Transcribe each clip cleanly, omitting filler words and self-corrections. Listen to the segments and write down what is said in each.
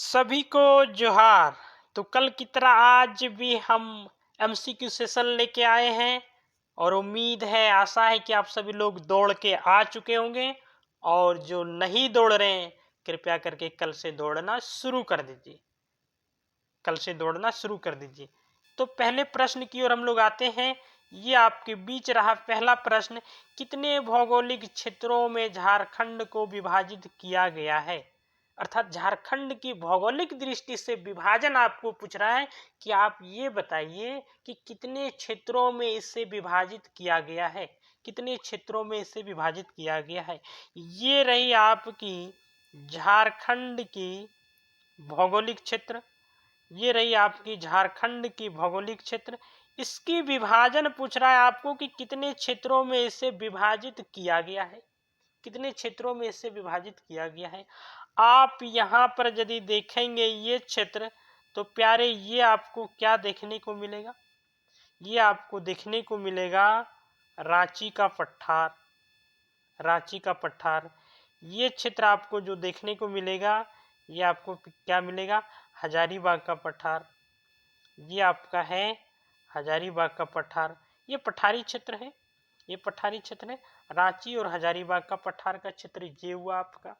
सभी को जोहार। तो कल की तरह आज भी हम एमसीक्यू सेशन लेके आए हैं और उम्मीद है, आशा है कि आप सभी लोग दौड़ के आ चुके होंगे। और जो नहीं दौड़ रहे हैं, कृपया करके कल से दौड़ना शुरू कर दीजिए। कल से दौड़ना शुरू कर दीजिए। तो पहले प्रश्न की ओर हम लोग आते हैं। ये आपके बीच रहा पहला प्रश्न, कितने भौगोलिक क्षेत्रों में झारखंड को विभाजित किया गया है। अर्थात झारखंड की भौगोलिक दृष्टि से विभाजन आपको पूछ रहा है कि आप ये बताइए कि कितने क्षेत्रों में इसे विभाजित किया गया है। कितने क्षेत्रों में इसे विभाजित किया गया है। ये रही आपकी झारखंड की भौगोलिक क्षेत्र। ये रही आपकी झारखंड की भौगोलिक क्षेत्र। इसकी विभाजन पूछ रहा है आपको कि कितने क्षेत्रों में इसे विभाजित किया गया है। कितने क्षेत्रों में इसे विभाजित किया गया है। आप यहाँ पर यदि देखेंगे ये क्षेत्र, तो प्यारे ये आपको क्या देखने को मिलेगा। ये आपको देखने को मिलेगा रांची का पठार। रांची का पठार ये क्षेत्र आपको जो देखने को मिलेगा, ये आपको क्या मिलेगा, हजारीबाग का पठार। ये आपका है हजारीबाग का पठार। ये पठारी क्षेत्र है। ये पठारी क्षेत्र है। रांची और हजारीबाग का पठार का क्षेत्र ये हुआ आपका।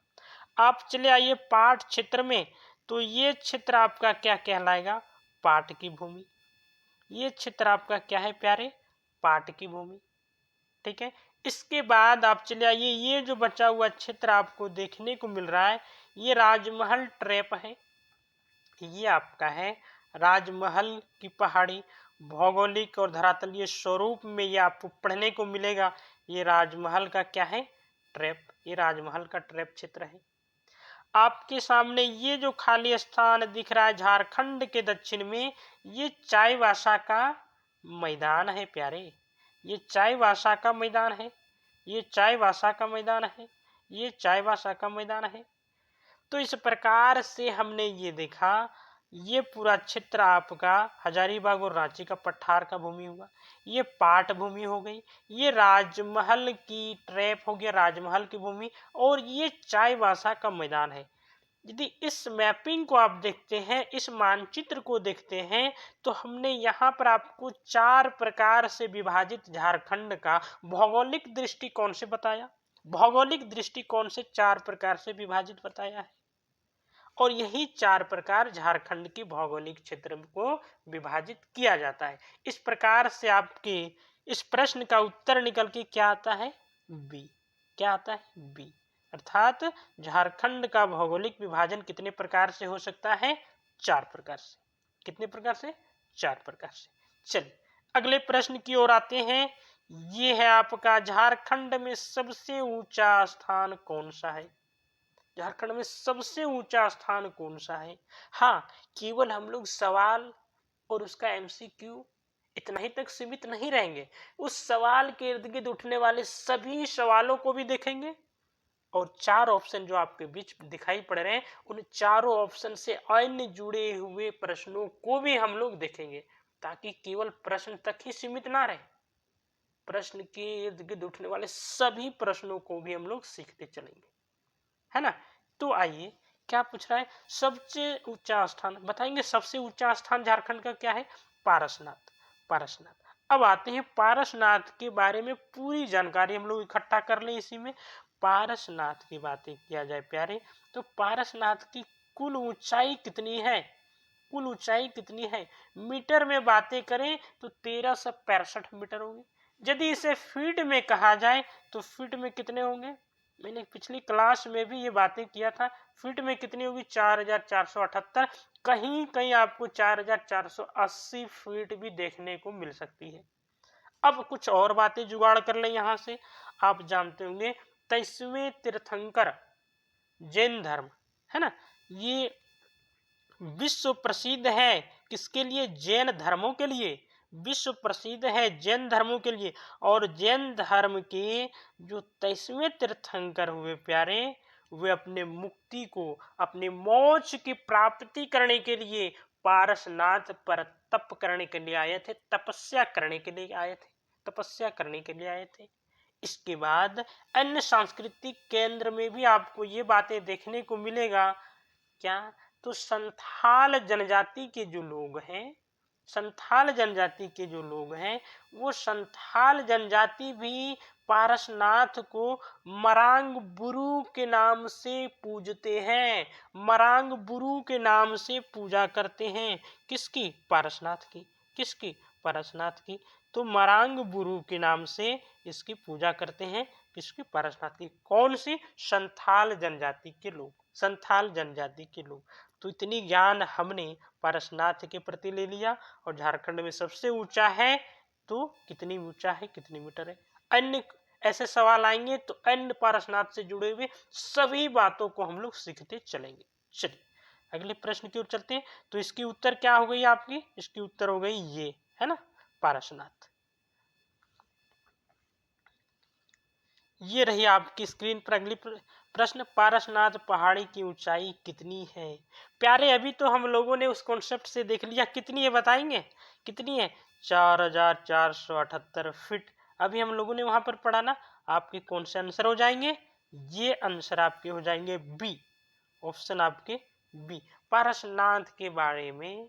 आप चले आइए पाट क्षेत्र में। तो ये क्षेत्र आपका क्या कहलाएगा, पाट की भूमि। ये क्षेत्र आपका क्या है प्यारे, पाट की भूमि। ठीक है। इसके बाद आप चले आइए, ये जो बचा हुआ क्षेत्र आपको देखने को मिल रहा है, ये राजमहल ट्रैप है। ये आपका है राजमहल की पहाड़ी। भौगोलिक और धरातलीय स्वरूप में ये आपको पढ़ने को मिलेगा। ये राजमहल का क्या है, ट्रैप। ये राजमहल का ट्रैप क्षेत्र है। आपके सामने ये जो खाली स्थान दिख रहा है झारखंड के दक्षिण में, ये चाईबासा का मैदान है प्यारे। ये चाईबासा का मैदान है। ये चाईबासा का मैदान है। ये चाईबासा का मैदान है। तो इस प्रकार से हमने ये देखा, ये पूरा क्षेत्र आपका हजारीबाग और रांची का पठार का भूमि हुआ। ये पाट भूमि हो गई। ये राजमहल की ट्रैप हो गया, राजमहल की भूमि। और ये चाईबासा का मैदान है। यदि इस मैपिंग को आप देखते हैं, इस मानचित्र को देखते हैं, तो हमने यहाँ पर आपको 4 प्रकार से विभाजित झारखंड का भौगोलिक दृष्टिकोण से बताया। भौगोलिक दृष्टिकोण से 4 प्रकार से विभाजित बताया है। और यही 4 प्रकार झारखंड की भौगोलिक क्षेत्र को विभाजित किया जाता है। इस प्रकार से आपके इस प्रश्न का उत्तर निकल के क्या आता है, बी। क्या आता है, बी। अर्थात झारखंड का भौगोलिक विभाजन कितने प्रकार से हो सकता है, 4 प्रकार से। कितने प्रकार से, 4 प्रकार से। चलिए अगले प्रश्न की ओर आते हैं। ये है आपका, झारखंड में सबसे ऊंचा स्थान कौन सा है। झारखंड में सबसे ऊंचा स्थान कौन सा है। हाँ, केवल हम लोग सवाल और उसका एमसीक्यू इतना ही तक सीमित नहीं रहेंगे। उस सवाल के इर्द गिर्द उठने वाले सभी सवालों को भी देखेंगे। और 4 ऑप्शन जो आपके बीच दिखाई पड़ रहे हैं, उन चारों ऑप्शन से अन्य जुड़े हुए प्रश्नों को भी हम लोग देखेंगे, ताकि केवल प्रश्न तक ही सीमित ना रहे। प्रश्न के इर्द गिर्द उठने वाले सभी प्रश्नों को भी हम लोग सीखते चलेंगे, है ना। तो आइए, क्या पूछ रहा है, सबसे ऊंचा स्थान बताएंगे। सबसे ऊंचा स्थान झारखंड का क्या है, पारसनाथ। पारसनाथ। अब आते हैं पारसनाथ के बारे में पूरी जानकारी हम लोग इकट्ठा कर लें इसी में। पारसनाथ की बातें किया जाए प्यारे, तो पारसनाथ की कुल ऊंचाई कितनी है। कुल ऊंचाई कितनी है, मीटर में बातें करें तो 1365 मीटर होगी। यदि इसे फीट में कहा जाए तो फीट में कितने होंगे। मैंने पिछली क्लास में भी ये बातें किया था। फीट में कितनी होगी, 4478। कहीं कहीं आपको 4480 फीट भी देखने को मिल सकती है। अब कुछ और बातें जुगाड़ कर लें यहां से। आप जानते होंगे 23वें तीर्थंकर जैन धर्म, है ना, ये विश्व प्रसिद्ध है। किसके लिए, जैन धर्मों के लिए। विश्व प्रसिद्ध है जैन धर्मों के लिए। और जैन धर्म के जो 23वें तीर्थंकर हुए प्यारे, वे अपने मुक्ति को, अपने मोक्ष की प्राप्ति करने के लिए पारसनाथ पर तप करने के लिए आए थे। तपस्या करने के लिए आए थे। तपस्या करने के लिए आए थे। इसके बाद अन्य सांस्कृतिक केंद्र में भी आपको ये बातें देखने को मिलेगा। क्या, तो संथाल जनजाति के जो लोग हैं, संथाल जनजाति के जो लोग हैं, वो संथाल जनजाति भी पारसनाथ को मरांग बुरु के नाम से पूजते हैं। मरांग बुरु के नाम से पूजा करते हैं। किसकी? पारसनाथ की। किसकी? पारसनाथ की। तो मरांग बुरु के नाम से इसकी पूजा करते हैं। किसकी? पारसनाथ की। कौन सी? संथाल जनजाति के लोग। संथाल जनजाति के लोग। तो इतनी ज्ञान हमने पारसनाथ के प्रति ले लिया। और झारखंड में सबसे ऊंचा है तो कितनी ऊंचा है, कितनी मीटर है। अन्य ऐसे सवाल आएंगे तो अन्य पारसनाथ से जुड़े हुए सभी बातों को हम लोग सीखते चलेंगे। चलिए अगले प्रश्न की ओर चलते हैं। तो इसकी उत्तर क्या हो गई आपकी? इसकी उत्तर हो गई ये, है ना, पारसनाथ। ये रही आपकी स्क्रीन पर अगली प्रश्न। पारसनाथ पहाड़ी की ऊंचाई कितनी है? प्यारे अभी तो हम लोगों ने उस कॉन्सेप्ट से देख लिया। कितनी है बताएंगे? कितनी है? 4478 फीट। अभी हम लोगों ने वहां पर पढ़ा ना। आपके कौन से आंसर हो जाएंगे? ये आंसर आपके हो जाएंगे बी। ऑप्शन आपके बी। पारसनाथ के बारे में,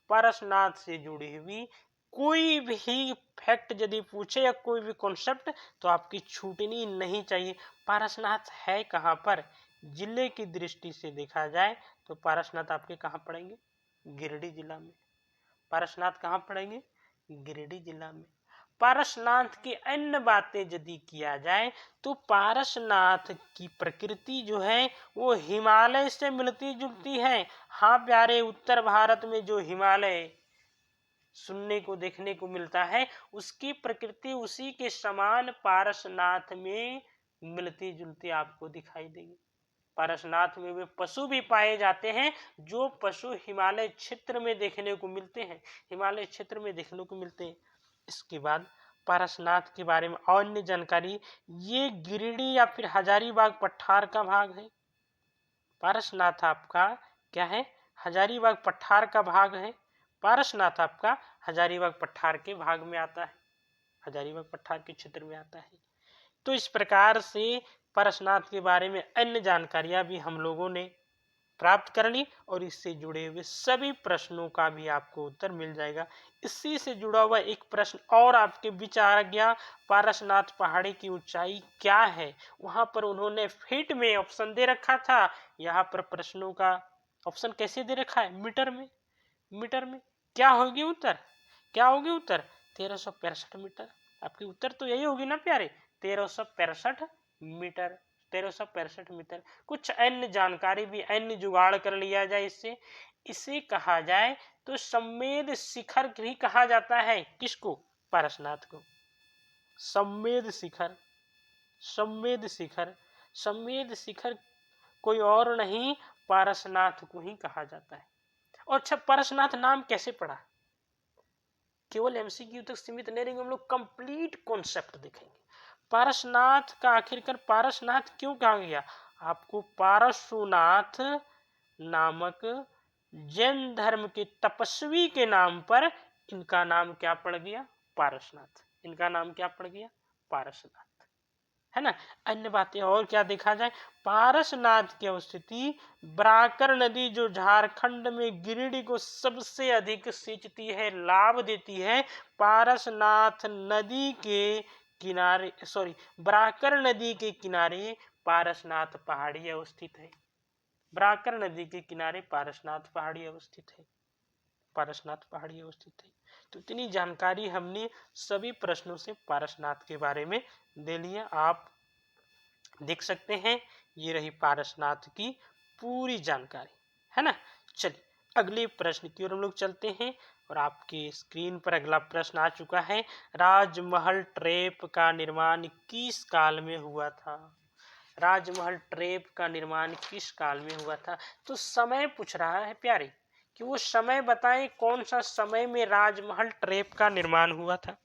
पारसनाथ से जुड़ी हुई कोई भी फैक्ट यदि पूछे या कोई भी कॉन्सेप्ट तो आपकी छूटनी नहीं चाहिए। पारसनाथ है कहाँ पर? जिले की दृष्टि से देखा जाए तो पारसनाथ आपके कहाँ पड़ेंगे? गिरिडीह जिला में। पारसनाथ कहाँ पड़ेंगे? गिरिडीह जिला में। पारसनाथ की अन्य बातें यदि किया जाए तो पारसनाथ की प्रकृति जो है वो हिमालय से मिलती जुलती है। हाँ प्यारे, उत्तर भारत में जो हिमालय सुनने को देखने को मिलता है उसकी प्रकृति उसी के समान पारसनाथ में मिलती जुलती आपको दिखाई देगी। पारसनाथ में वे पशु भी पाए जाते हैं जो पशु हिमालय क्षेत्र में देखने को मिलते हैं। हिमालय क्षेत्र में देखने को मिलते हैं। इसके बाद पारसनाथ के बारे में अन्य जानकारी, ये गिरिडीह या फिर हजारीबाग पठार का भाग है। पारसनाथ आपका क्या है? हजारीबाग पठार का भाग है। पारसनाथ आपका हजारीबाग पठार के भाग में आता है। हजारीबाग पठार के क्षेत्र में आता है। तो इस प्रकार से पारसनाथ के बारे में अन्य जानकारियां भी हम लोगों ने प्राप्त कर ली और इससे जुड़े हुए सभी प्रश्नों का भी आपको उत्तर मिल जाएगा। इसी से जुड़ा हुआ एक प्रश्न और आपके बीच आ गया, पारसनाथ पहाड़ी की ऊंचाई क्या है? वहां पर उन्होंने फीट में ऑप्शन दे रखा था। यहाँ पर प्रश्नों का ऑप्शन कैसे दे रखा है? मीटर में। मीटर में क्या होगी उत्तर? क्या होगी उत्तर? 1365 मीटर। आपकी उत्तर तो यही होगी ना प्यारे, 1365 मीटर। 1365 मीटर। कुछ अन्य जानकारी भी अन्य जुगाड़ कर लिया जाए इससे। इसे कहा जाए तो सम्मेद शिखर भी कहा जाता है। किसको? पारसनाथ को। सम्मेद शिखर। सम्मेद शिखर। सम्मेद शिखर कोई और नहीं, पारसनाथ को ही कहा जाता है। और अच्छा, पारसनाथ नाम कैसे पड़ा? केवल एमसीक्यू तक सीमित नहीं रहेंगे, हम लोग कंप्लीट कॉन्सेप्ट देखेंगे। पारसनाथ का आखिरकार पारसनाथ क्यों कहा गया? आपको पारसुनाथ नामक जैन धर्म के तपस्वी के नाम पर इनका नाम क्या पड़ गया? पारसनाथ। इनका नाम क्या पड़ गया? पारसनाथ, है ना। अन्य बातें और क्या देखा जाए? पारसनाथ की अवस्थिति बराकर नदी जो झारखंड में गिरिडीह को सबसे अधिक सिंचती है, लाभ देती है। पारसनाथ नदी के किनारे, सॉरी, बराकर नदी के किनारे पारसनाथ पहाड़ी अवस्थित है। बराकर नदी के किनारे पारसनाथ पहाड़ी अवस्थित है। पारसनाथ पहाड़ी अवस्थित है। तो इतनी जानकारी हमने सभी प्रश्नों से पारसनाथ के बारे में दे लिया। आप देख सकते हैं ये रही पारसनाथ की पूरी जानकारी, है ना। चलिए अगले प्रश्न की ओर हम लोग चलते हैं और आपके स्क्रीन पर अगला प्रश्न आ चुका है। राजमहल ट्रैप का निर्माण किस काल में हुआ था? राजमहल ट्रैप का निर्माण किस काल में हुआ था? तो समय पूछ रहा है प्यारे कि वो समय बताएं, कौन सा समय में राजमहल ट्रैप का निर्माण हुआ था।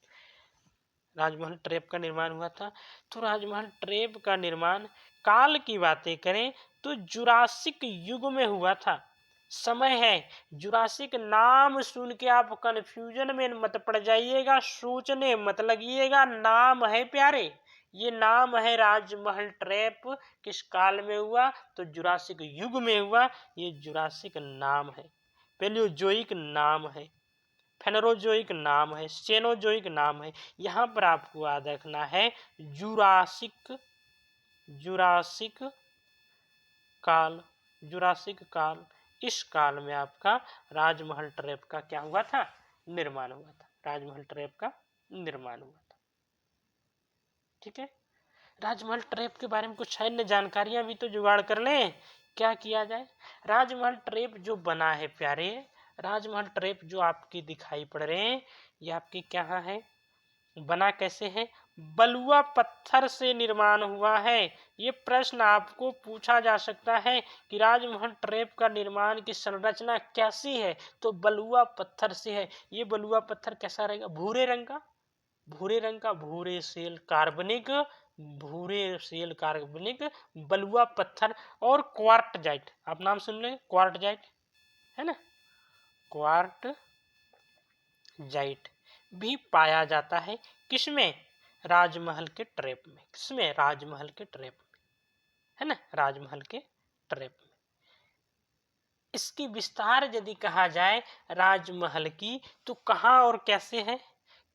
राजमहल ट्रैप का निर्माण हुआ था। तो राजमहल ट्रैप का निर्माण काल की बातें करें तो जुरासिक युग में हुआ था। समय है जुरासिक। नाम सुन के आप कंफ्यूजन में मत पड़ जाइएगा, सोचने मत लगिएगा। नाम है प्यारे, ये नाम है राजमहल ट्रैप। किस काल में हुआ? तो जुरासिक युग में हुआ। ये जुरासिक नाम है, पेलियोजोइक नाम है, फेनरोजोइक नाम है, सेनोजोइक नाम है। यहाँ पर आपको याद रखना है जुरासिक, जुरासिक काल, जुरासिक काल। इस काल में आपका राजमहल ट्रैप का क्या हुआ था? निर्माण हुआ था। राजमहल ट्रैप का निर्माण हुआ था। ठीक है, राजमहल ट्रैप के बारे में कुछ अन्य जानकारियां भी तो जुगाड़ कर लें। क्या किया जाए? राजमहल ट्रैप जो बना है प्यारे, राजमहल ट्रैप जो आपके दिखाई पड़ रहे हैं, ये आपके क्या है, बना कैसे है? बलुआ पत्थर से निर्माण हुआ है। ये प्रश्न आपको पूछा जा सकता है कि राजमहल ट्रैप का निर्माण की संरचना कैसी है? तो बलुआ पत्थर से है। ये बलुआ पत्थर कैसा रहेगा? भूरे रंग का, भूरे रंग का, भूरे सेल कार्बनिक, भूरे सेल कार्बनिक बलुआ पत्थर। और क्वार्टजाइट, आप नाम सुन ले, क्वार्टजाइट है ना, क्वार्टजाइट भी पाया जाता है। किसमें? राजमहल के ट्रैप में। किसमें? राजमहल के ट्रैप में, है ना, राजमहल के ट्रैप में। इसकी विस्तार यदि कहा जाए राजमहल की, तो कहाँ और कैसे है,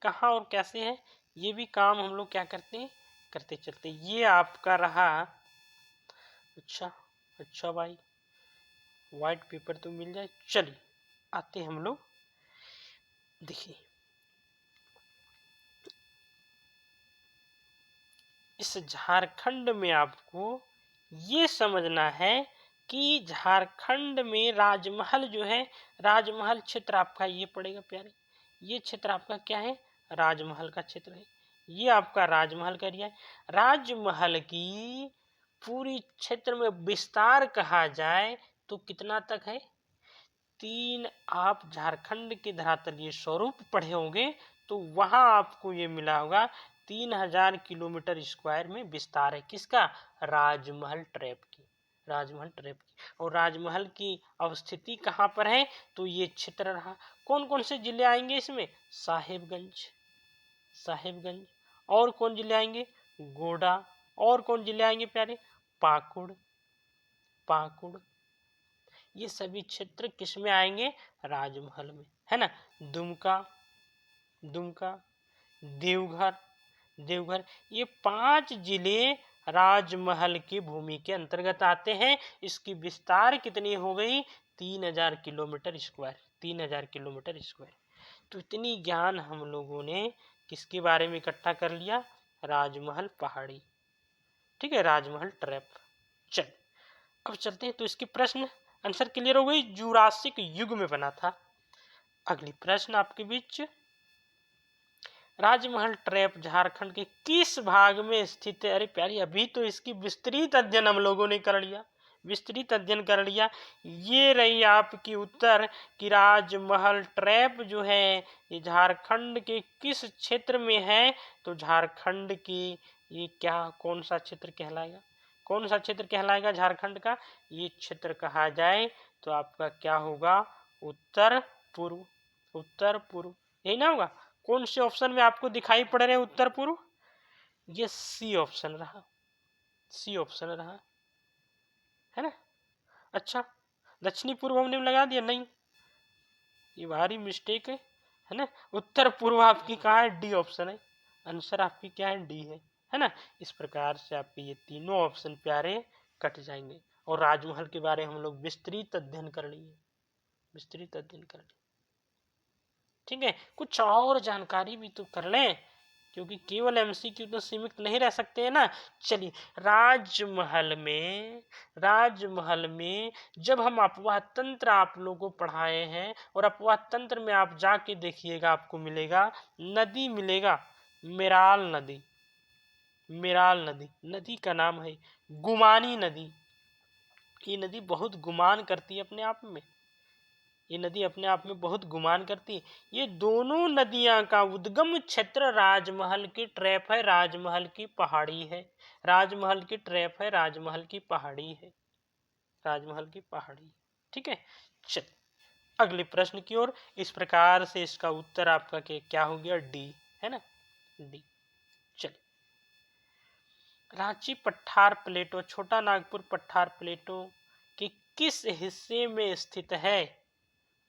कहाँ और कैसे है, ये भी काम हम लोग क्या करते हैं, करते चलते। ये आपका रहा। अच्छा अच्छा भाई, व्हाइट पेपर तो मिल जाए। चलिए आते हम लोग, देखिए इस झारखंड में आपको ये समझना है कि झारखंड में राजमहल जो है, राजमहल क्षेत्र आपका ये पड़ेगा प्यारे। ये क्षेत्र आपका क्या है? राजमहल का क्षेत्र है। ये आपका राजमहल का एरिया है। राजमहल की पूरी क्षेत्र में विस्तार कहा जाए तो कितना तक है? 3, आप झारखंड के धरातलीय स्वरूप पढ़े होंगे तो वहां आपको ये मिला होगा 3000 किलोमीटर स्क्वायर में विस्तार है। किसका? राजमहल ट्रैप की, राजमहल ट्रैप की। और राजमहल की अवस्थिति कहाँ पर है? तो ये क्षेत्र रहा। कौन कौन से जिले आएंगे इसमें? साहेबगंज, साहेबगंज। और कौन जिले आएंगे? गोड्डा। और कौन जिले आएंगे प्यारे? पाकुड़, पाकुड़। ये सभी क्षेत्र किस में आएंगे? राजमहल में, है ना। दुमका, दुमका, देवघर, देवघर। ये 5 जिले राजमहल की भूमि के अंतर्गत आते हैं। इसकी विस्तार कितनी हो गई? 3000 किलोमीटर स्क्वायर, 3000 किलोमीटर स्क्वायर। तो इतनी ज्ञान हम लोगों ने किसके बारे में इकट्ठा कर लिया? राजमहल पहाड़ी, ठीक है, राजमहल ट्रैप। चल अब चलते हैं, तो इसके प्रश्न आंसर क्लियर हो गई। जुरासिक युग में बना था। अगली प्रश्न आपके बीच, राजमहल ट्रैप झारखंड के किस भाग में स्थित है? अरे प्यारी, अभी तो इसकी विस्तृत अध्ययन हम लोगों ने कर लिया, विस्तृत अध्ययन कर लिया। ये रही आपकी उत्तर कि राजमहल ट्रैप जो है ये झारखंड के किस क्षेत्र में है? तो झारखंड की ये क्या, कौन सा क्षेत्र कहलाएगा? कौन सा क्षेत्र कहलाएगा झारखंड का? ये क्षेत्र कहा जाए तो आपका क्या होगा? उत्तर पूर्व, उत्तर पूर्व, यही ना होगा? कौन से ऑप्शन में आपको दिखाई पड़ रहे हैं उत्तर पूर्व? ये सी ऑप्शन रहा, सी ऑप्शन रहा, है ना। अच्छा, दक्षिणी पूर्व हमने लगा दिया? नहीं, ये भारी मिस्टेक है ना। उत्तर पूर्व आपकी कहाँ है? डी ऑप्शन है। आंसर आपकी क्या है? डी है ना। इस प्रकार से आपके ये तीनों ऑप्शन प्यारे कट जाएंगे। और राजमहल के बारे में हम लोग विस्तृत अध्ययन कर लिए, विस्तृत अध्ययन कर लिए। ठीक है, कुछ और जानकारी भी तो कर लें, क्योंकि केवल एमसीक्यू तो सीमित नहीं रह सकते हैं ना। चलिए, राजमहल में, राजमहल में जब हम अपवाह तंत्र आप लोगों को पढ़ाए हैं, और अपवाह तंत्र में आप जाके देखिएगा, आपको मिलेगा नदी, मिलेगा मेराल नदी, मेराल नदी। नदी का नाम है गुमानी नदी। ये नदी बहुत गुमान करती है अपने आप में, ये नदी अपने आप में बहुत गुमान करती है। ये दोनों नदियां का उद्गम क्षेत्र राजमहल की ट्रैप है, राजमहल की पहाड़ी है, राजमहल की ट्रैप है, राजमहल की पहाड़ी है, राजमहल की पहाड़ी। ठीक है, चल अगले प्रश्न की ओर। इस प्रकार से इसका उत्तर आपका क्या हो गया? डी, है ना, डी। चलिए रांची पठार प्लेटो, छोटा नागपुर पठार प्लेटो के किस हिस्से में स्थित है?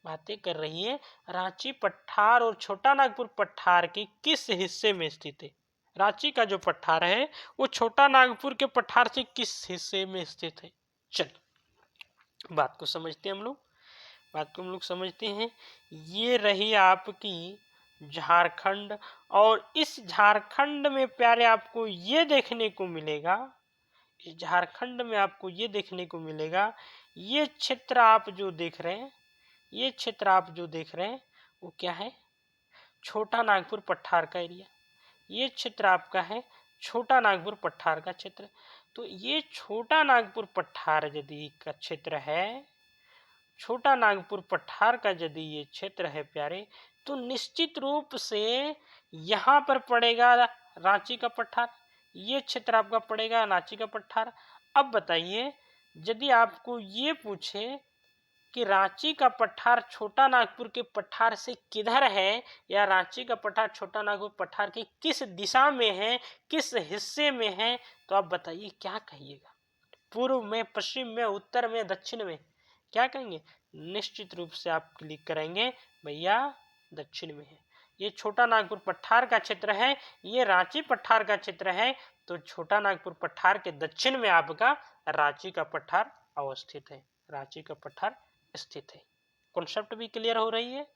बातें कर रही है रांची पठार और छोटा नागपुर पठार के किस हिस्से में स्थित है। रांची का जो पठार है वो छोटा नागपुर के पठार से किस हिस्से में स्थित है। चलिए बात को समझते हैं हम लोग, बात को हम लोग समझते हैं। ये रही आपकी झारखंड, और इस झारखंड में प्यारे आपको ये देखने को मिलेगा, इस झारखंड में आपको ये देखने को मिलेगा, ये क्षेत्र आप जो देख रहे हैं, ये क्षेत्र आप जो देख रहे हैं वो क्या है? छोटा नागपुर पठार का एरिया। ये क्षेत्र आपका है छोटा नागपुर पठार का क्षेत्र। तो ये छोटा नागपुर पठार यदि का क्षेत्र है, छोटा नागपुर पठार का यदि ये क्षेत्र है प्यारे, तो निश्चित रूप से यहाँ पर पड़ेगा रांची का पठार। ये क्षेत्र आपका पड़ेगा रांची का पठार। अब बताइए यदि आपको ये पूछे कि रांची का पठार छोटा नागपुर के पठार से किधर है, या रांची का पठार छोटा नागपुर पठार के किस दिशा में है, किस हिस्से में है, तो आप बताइए क्या कहिएगा? पूर्व में, पश्चिम में, उत्तर में, दक्षिण में, क्या कहेंगे? निश्चित रूप से आप क्लिक करेंगे भैया दक्षिण में है। ये छोटा नागपुर पठार का क्षेत्र है, ये रांची पठार का क्षेत्र है। तो छोटा नागपुर पठार के दक्षिण में आपका रांची का पठार अवस्थित है, रांची का पठार स्थित है। कॉन्सेप्ट भी क्लियर हो रही है,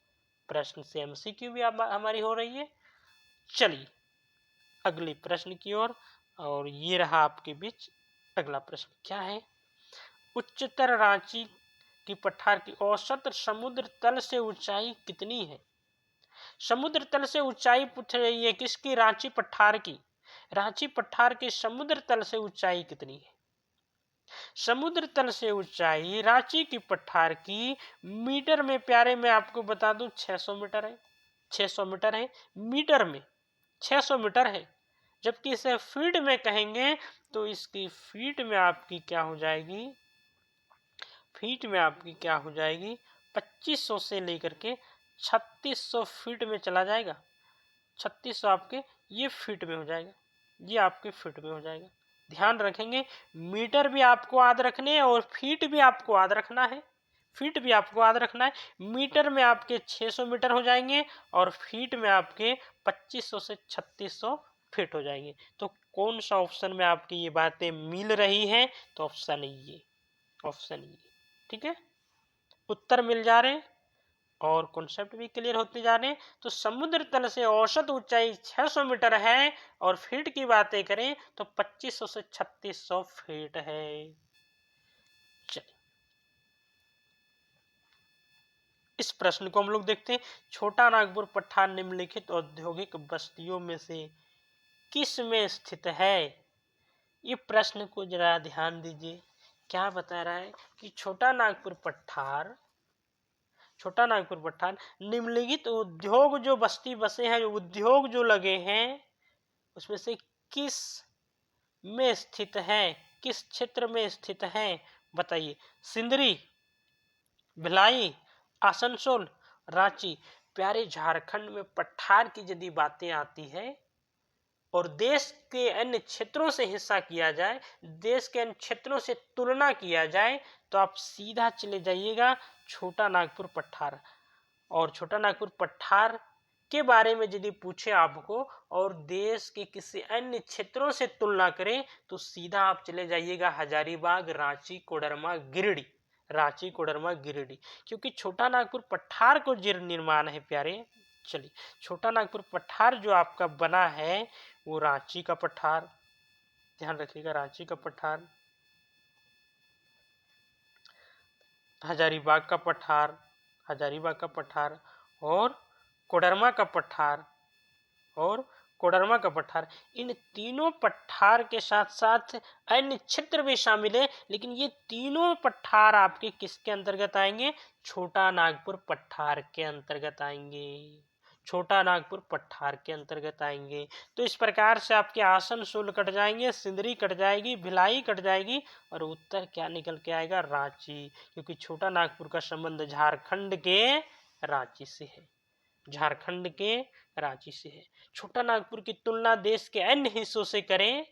प्रश्न से एमसीक्यू भी हमारी हो रही है। चलिए अगले प्रश्न की ओर, और ये रहा आपके बीच अगला प्रश्न। क्या है? उच्चतर रांची की पठार की औसत समुद्र तल से ऊंचाई कितनी है? समुद्र तल से ऊंचाई पूछ रही है किसकी? रांची पठार की। रांची पठार के समुद्र तल से ऊंचाई कितनी है? समुद्र तल से ऊंचाई रांची की पठार की मीटर में प्यारे मैं आपको बता दूं 600 मीटर है। 600 मीटर है, मीटर में 600 मीटर है। जबकि इसे फीट में कहेंगे तो इसकी फीट में आपकी क्या हो जाएगी? फीट में आपकी क्या हो जाएगी? 2500 से लेकर के 3600 फीट में चला जाएगा। 3600 आपके ये फीट में हो जाएगा, ये आपके फीट में हो जाएगा। ध्यान रखेंगे मीटर भी आपको याद रखने हैं और फीट भी आपको याद रखना है। फीट भी आपको याद रखना है। मीटर में आपके 600 मीटर हो जाएंगे और फीट में आपके 2500 से 3600 फीट हो जाएंगे। तो कौन सा ऑप्शन में आपकी ये बातें मिल रही हैं? तो ऑप्शन ये, ऑप्शन ये। ठीक है, उत्तर मिल जा रहे हैं और कॉन्सेप्ट भी क्लियर होते जा रहे हैं। तो समुद्र तल से औसत ऊंचाई 600 मीटर है और फीट की बातें करें तो 2500 से 3600 फीट है। चलिए इस प्रश्न को हम लोग देखते हैं। छोटा नागपुर पठार निम्नलिखित औद्योगिक बस्तियों में से किस में स्थित है? ये प्रश्न को जरा ध्यान दीजिए। क्या बता रहा है कि छोटा नागपुर पठार निम्नलिखित उद्योग जो बस्ती बसे हैं, जो उद्योग जो लगे हैं, उसमें से किस में स्थित है, किस क्षेत्र में स्थित है? बताइए। सिंदरी, भिलाई, आसनसोल, रांची। प्यारे झारखंड में पठार की यदि बातें आती है और देश के अन्य क्षेत्रों से हिस्सा किया जाए, देश के अन्य क्षेत्रों से तुलना किया जाए, तो आप सीधा चले जाइएगा छोटा नागपुर पठार। और छोटा नागपुर पठार के बारे में यदि पूछे आपको और देश के किसी अन्य क्षेत्रों से तुलना करें तो सीधा आप चले जाइएगा हजारीबाग, रांची, कोडरमा, गिरिडीह। रांची, कोडरमा, गिरिडीह, क्योंकि छोटा नागपुर पठार को जीर्ण निर्माण है प्यारे। चलिए छोटा नागपुर पठार जो आपका बना है वो रांची का पठार, ध्यान रखिएगा, रांची का पठार, हजारीबाग का पठार, हजारीबाग का पठार और कोडरमा का पठार, और कोडरमा का पठार। इन तीनों पठार के साथ साथ अन्य क्षेत्र भी शामिल है, लेकिन ये तीनों पठार आपके किसके अंतर्गत आएंगे? छोटा नागपुर पठार के अंतर्गत आएंगे, छोटा नागपुर पठार के अंतर्गत आएंगे। तो इस प्रकार से आपके आसनसोल कट जाएंगे, सिंदरी कट जाएगी, भिलाई कट जाएगी और उत्तर क्या निकल के आएगा? रांची, क्योंकि छोटा नागपुर का संबंध झारखंड के रांची से है, झारखंड के रांची से है। छोटा नागपुर की तुलना देश के अन्य हिस्सों से करें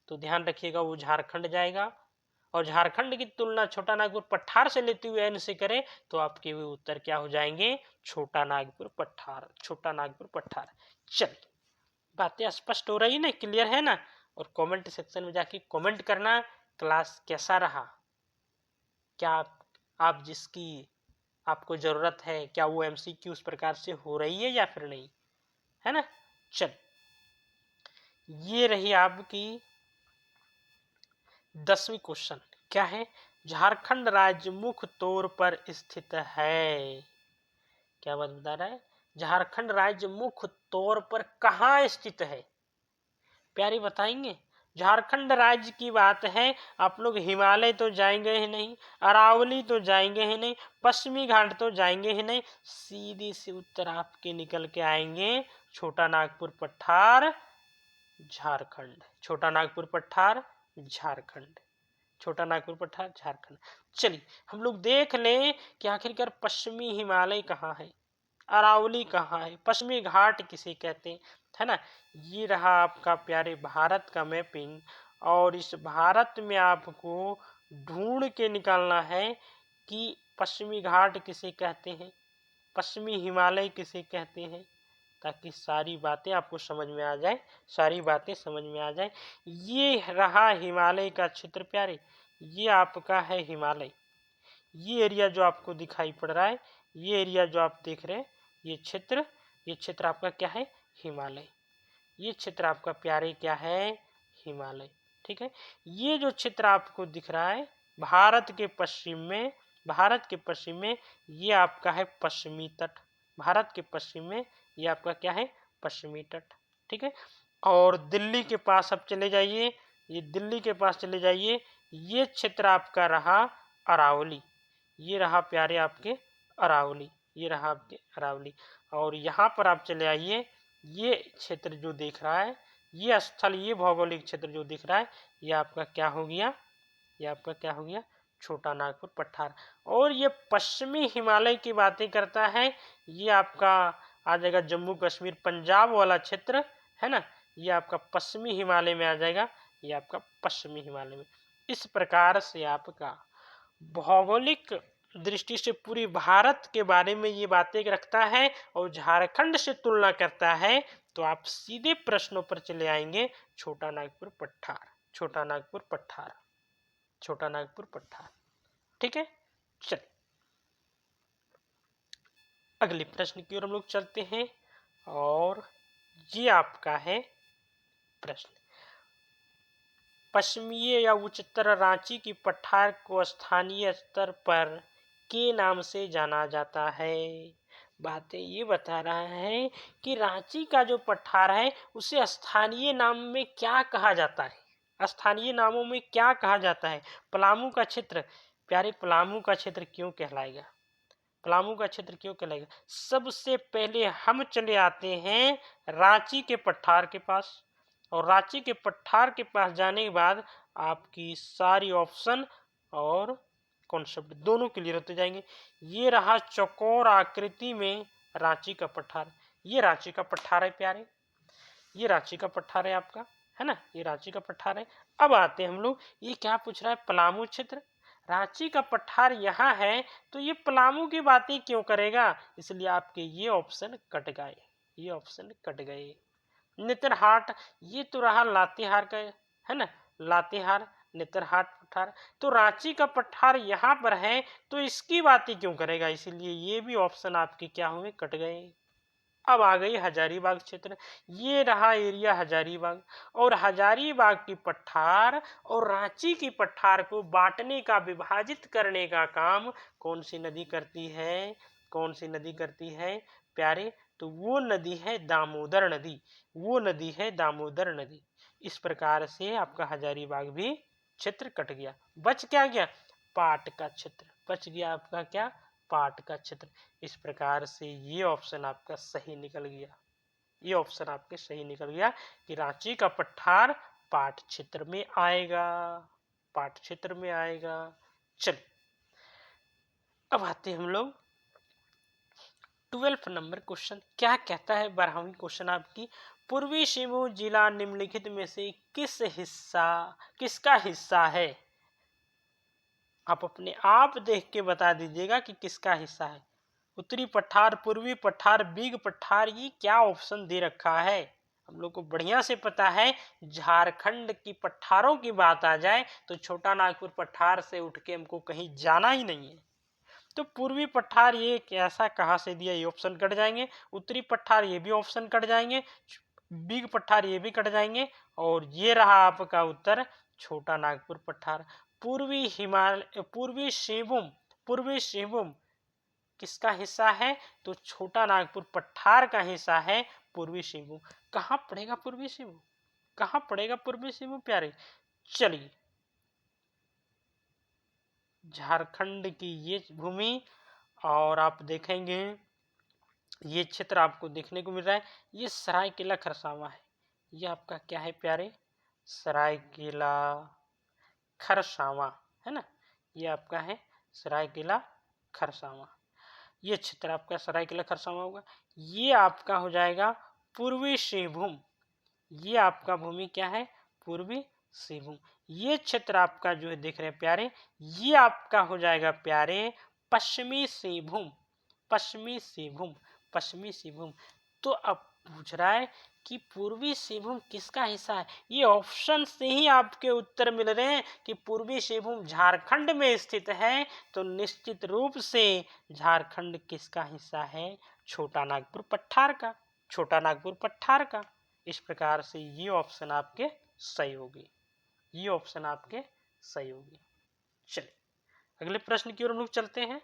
तो ध्यान रखिएगा वो झारखंड जाएगा। और झारखंड की तुलना छोटा नागपुर पठार से लेते हुए एन से करें तो आपके वो उत्तर क्या हो जाएंगे, छोटा नागपुर पठार, छोटा नागपुर पठार। चलिए, बातें स्पष्ट हो रही है ना, क्लियर है ना। और कमेंट सेक्शन में जाके कमेंट करना क्लास कैसा रहा, क्या आप जिसकी आपको जरूरत है क्या वो एमसीक्यू उस प्रकार से हो रही है या फिर नहीं, है ना। चल, ये रही आपकी 10वीं क्वेश्चन। क्या है, झारखंड राज्य मुख्य तौर पर स्थित है। क्या बात बता रहा है, झारखंड राज्य मुख्य तौर पर कहाँ स्थित है, प्यारे बताएंगे। झारखंड राज्य की बात है, आप लोग हिमालय तो जाएंगे ही नहीं, अरावली तो जाएंगे ही नहीं, पश्चिमी घाट तो जाएंगे ही नहीं, सीधे से उत्तर आपके निकल के आएंगे छोटा नागपुर पठार झारखंड, छोटा नागपुर पठार झारखंड, छोटा नागपुर पठार झारखंड। चलिए हम लोग देख लें कि आखिरकार पश्चिमी हिमालय कहाँ है, अरावली कहाँ है, पश्चिमी घाट किसे कहते हैं, है ना। ये रहा आपका प्यारे भारत का मैपिंग। और इस भारत में आपको ढूंढ के निकालना है कि पश्चिमी घाट किसे कहते हैं, पश्चिमी हिमालय किसे कहते हैं, ताकि सारी बातें आपको समझ में आ जाए, सारी बातें समझ में आ जाए। ये रहा हिमालय का क्षेत्र प्यारे, ये आपका है हिमालय। ये एरिया जो आपको दिखाई पड़ रहा है, ये एरिया जो आप देख रहे हैं, ये क्षेत्र आपका क्या है, हिमालय। ये क्षेत्र आपका प्यारे क्या है, हिमालय। ठीक है, ये जो क्षेत्र आपको दिख रहा है भारत के पश्चिम में, भारत के पश्चिम में ये आपका है पश्चिमी तट, भारत के पश्चिम में ये आपका क्या है, पश्चिमी तट। ठीक है, और दिल्ली के पास अब चले जाइए, ये दिल्ली के पास चले जाइए, ये क्षेत्र आपका रहा अरावली, ये रहा प्यारे आपके अरावली, ये रहा आपके अरावली। और यहाँ पर आप चले आइए, ये क्षेत्र जो दिख रहा है, ये स्थल, ये भौगोलिक क्षेत्र जो दिख रहा है, ये आपका क्या हो गया, ये आपका क्या हो गया, छोटा नागपुर पठार। और ये पश्चिमी हिमालय की बातें करता है, ये आपका आ जाएगा जम्मू कश्मीर पंजाब वाला क्षेत्र, है ना। ये आपका पश्चिमी हिमालय में आ जाएगा, ये आपका पश्चिमी हिमालय में। इस प्रकार से आपका भौगोलिक दृष्टि से पूरी भारत के बारे में ये बातें रखता है और झारखंड से तुलना करता है। तो आप सीधे प्रश्नों पर चले आएंगे, छोटा नागपुर पठार, छोटा नागपुर पठार, छोटा नागपुर पठार। ठीक है, चल अगले प्रश्न की ओर हम लोग चलते हैं। और ये आपका है प्रश्न, पश्चिमीय या उच्चतर रांची की पठार को स्थानीय स्तर पर के नाम से जाना जाता है। बातें ये बता रहा है कि रांची का जो पठार है उसे स्थानीय नाम में क्या कहा जाता है, स्थानीय नामों में क्या कहा जाता है। पलामू का क्षेत्र, प्यारे पलामू का क्षेत्र क्यों कहलाएगा, पलामू का क्षेत्र क्यों कहलाएगा। सबसे पहले हम चले आते हैं रांची के पठार के पास, और रांची के पठार के पास जाने के बाद आपकी सारी ऑप्शन और कॉन्सेप्ट दोनों क्लियर होते जाएंगे। ये रहा चौकोर आकृति में रांची का पठार, ये रांची का पठार है प्यारे, ये रांची का पठार है आपका, है ना, ये रांची का पठार है। अब आते हैं हम लोग, ये क्या पूछ रहा है, पलामू क्षेत्र, रांची का पठार यहाँ है तो ये पलामू की बातें क्यों करेगा, इसलिए आपके ये ऑप्शन कट गए, ये ऑप्शन कट गए। नेतरहाट, ये तो रहा लातेहार का, है ना, लातेहार नेतरहाट पठार, तो रांची का पठार यहाँ पर है तो इसकी बातें क्यों करेगा, इसीलिए ये भी ऑप्शन आपके क्या हुए, कट गए। अब आ गई हजारीबाग क्षेत्र, ये रहा एरिया हजारीबाग, और हजारीबाग की पठार और रांची की पठार को बांटने का, विभाजित करने का काम कौन सी नदी करती है, कौन सी नदी करती है प्यारे, तो वो नदी है दामोदर नदी, वो नदी है दामोदर नदी। इस प्रकार से आपका हजारीबाग भी क्षेत्र कट गया, बच क्या गया, पाट का क्षेत्र बच गया, आपका क्या, पाट का क्षेत्र। इस प्रकार से ये ऑप्शन आपका सही निकल गया, ये ऑप्शन आपके सही निकल गया कि रांची का पठार पाट क्षेत्र में आएगा, पाट क्षेत्र में आएगा। चल अब आते हम लोग 12 नंबर क्वेश्चन, क्या कहता है 12वीं क्वेश्चन आपकी, पूर्वी सिंहभूम जिला निम्नलिखित में से किसका हिस्सा है? आप अपने आप देख के बता दीजिएगा कि किसका हिस्सा है। उत्तरी पठार, पूर्वी पठार, बीग पठार, ये क्या ऑप्शन दे रखा है? हम लोग को बढ़िया से पता है, झारखंड की पठारों की बात आ जाए तो छोटा नागपुर पठार से उठ के हमको कहीं जाना ही नहीं है। तो पूर्वी पठार ये कैसा कहाँ से दिया, ये ऑप्शन कट जाएंगे। उत्तरी पठार ये भी ऑप्शन कट जाएंगे। बीग पठार ये भी कट जाएंगे। और ये रहा आपका उत्तर, छोटा नागपुर पठार। पूर्वी सिंहभूम किसका हिस्सा है? तो छोटा नागपुर पठार का हिस्सा है पूर्वी सिंहभूम। कहाँ पड़ेगा पूर्वी सिंहभूम? कहाँ पड़ेगा पूर्वी सिंहभूम प्यारे? चलिए, झारखंड की ये भूमि, और आप देखेंगे ये क्षेत्र आपको देखने को मिल रहा है, ये सरायकेला खरसावां है। ये आपका क्या है प्यारे? सरायकेला खरसावां है ना। ये आपका है सरायकेला खरसावां। ये क्षेत्र आपका सरायकेला खरसावां होगा। ये आपका हो जाएगा पूर्वी सिंहभूम। ये आपका भूमि क्या है? पूर्वी सिंहभूम। ये क्षेत्र आपका जो है देख रहे हैं प्यारे, ये आपका हो जाएगा प्यारे पश्चिमी सिंहभूम। पश्चिमी सिंहभूम, पश्चिमी सिंहभूम। तो अब पूछ रहा है कि पूर्वी सिंहभूम किसका हिस्सा है? ये ऑप्शन से ही आपके उत्तर मिल रहे हैं कि पूर्वी सिंहभूम झारखंड में स्थित है। तो निश्चित रूप से झारखंड किसका हिस्सा है? छोटा नागपुर पठार का, छोटा नागपुर पठार का। इस प्रकार से ये ऑप्शन आपके सही होगी, ये ऑप्शन आपके सही होगी। चलिए अगले प्रश्न की ओर हम लोग चलते हैं।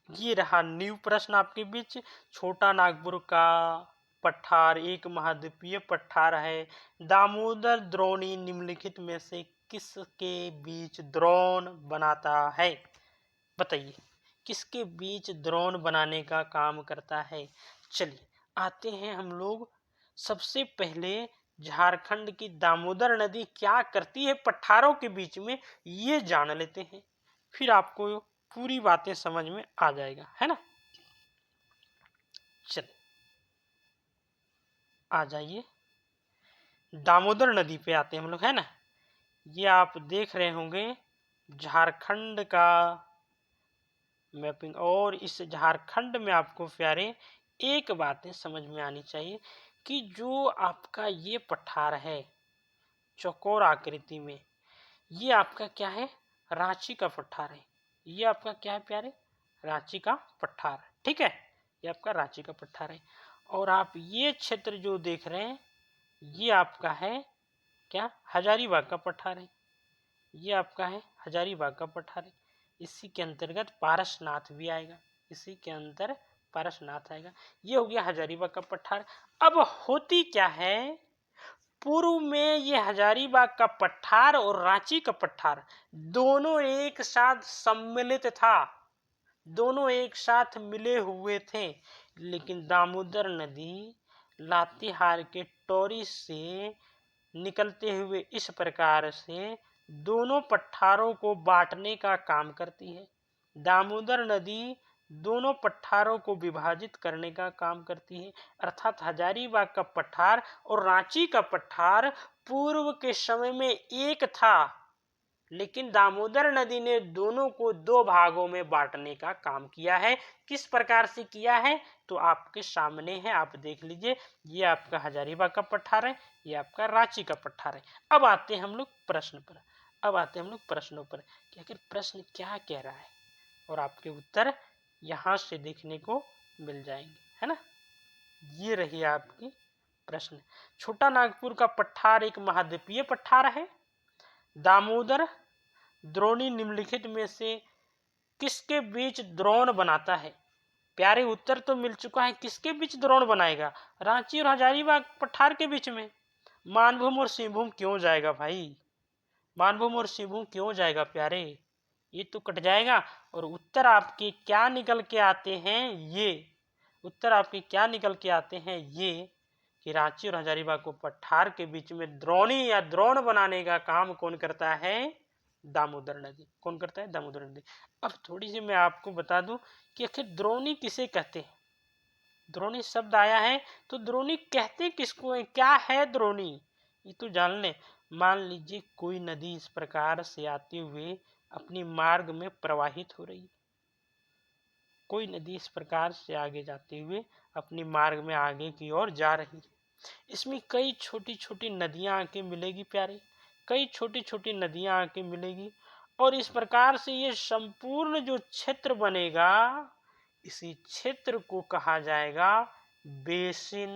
ये रहा न्यू प्रश्न आपके बीच। छोटा नागपुर का पठार एक महाद्वीपीय पठार है। दामोदर द्रोणी निम्नलिखित में से किसके बीच द्रोण बनाता है? बताइए, किसके बीच द्रोण बनाने का काम करता है? चलिए आते हैं हम लोग, सबसे पहले झारखंड की दामोदर नदी क्या करती है पठारों के बीच में, ये जान लेते हैं, फिर आपको पूरी बातें समझ में आ जाएगा, है ना। चलिए आ जाइए, दामोदर नदी पे आते हैं हम लोग, है ना। ये आप देख रहे होंगे झारखंड का मैपिंग, और इस झारखंड में आपको प्यारे एक बातें समझ में आनी चाहिए कि जो आपका ये पठार है चौकोर आकृति में, ये आपका क्या है? रांची का पठार है। ये आपका क्या है प्यारे? रांची का पठार, ठीक है। ये आपका रांची का पठार है। और आप ये क्षेत्र जो देख रहे हैं, ये आपका है क्या? हजारीबाग का पठार है। ये आपका है हजारीबाग का पठार है। इसी के अंतर्गत पारसनाथ भी आएगा, इसी के अंदर पारसनाथ आएगा। ये हो गया हजारीबाग का पठार। अब होती क्या है, पूर्व में ये हजारीबाग का पठार और रांची का पठार दोनों एक साथ सम्मिलित था, दोनों एक साथ मिले हुए थे। लेकिन दामोदर नदी लातेहार के टोरी से निकलते हुए इस प्रकार से दोनों पठारों को बांटने का काम करती है। दामोदर नदी दोनों पठारों को विभाजित करने का काम करती है। अर्थात हजारीबाग का पठार और रांची का पठार पूर्व के समय में एक था, लेकिन दामोदर नदी ने दोनों को दो भागों में बांटने का काम किया है। किस प्रकार से किया है तो आपके सामने है, आप देख लीजिए। ये आपका हजारीबाग का पठार है, ये आपका रांची का पठार है। अब आते हैं हम लोग प्रश्न पर, अब आते हैं हम लोग प्रश्नों पर कि आखिर प्रश्न क्या कह रहा है, और आपके उत्तर यहाँ से देखने को मिल जाएंगे, है ना। ये रही आपकी प्रश्न। छोटा नागपुर का पठार एक महाद्वीपीय पठार है। दामोदर द्रोणी निम्नलिखित में से किसके बीच द्रोण बनाता है? प्यारे उत्तर तो मिल चुका है, किसके बीच द्रोण बनाएगा? रांची और हजारीबाग पठार के बीच में। मानभूम और सिंहभूम क्यों जाएगा भाई? मानभूम और सिंहभूम क्यों जाएगा प्यारे? ये तो कट जाएगा। और उत्तर आपके क्या निकल के आते हैं? ये उत्तर आपके क्या निकल के आते हैं? ये कि रांची और हजारीबाग को पठार के बीच में द्रोणी या द्रोण बनाने का काम कौन करता है? दामोदर नदी। कौन करता है? दामोदर नदी। अब थोड़ी सी मैं आपको बता दूं कि आखिर द्रोणी किसे कहते हैं। द्रोणी शब्द आया है तो द्रोणी कहते किसको है, क्या है द्रोणी, ये तो जान लें। मान लीजिए कोई नदी इस प्रकार से आते हुए अपनी मार्ग में प्रवाहित हो रही है, कोई नदी इस प्रकार से आगे जाते हुए अपनी मार्ग में आगे की ओर जा रही है। इसमें कई छोटी छोटी नदियां आके मिलेगी प्यारे, कई छोटी छोटी नदियां आके मिलेगी, और इस प्रकार से ये संपूर्ण जो क्षेत्र बनेगा, इसी क्षेत्र को कहा जाएगा बेसिन।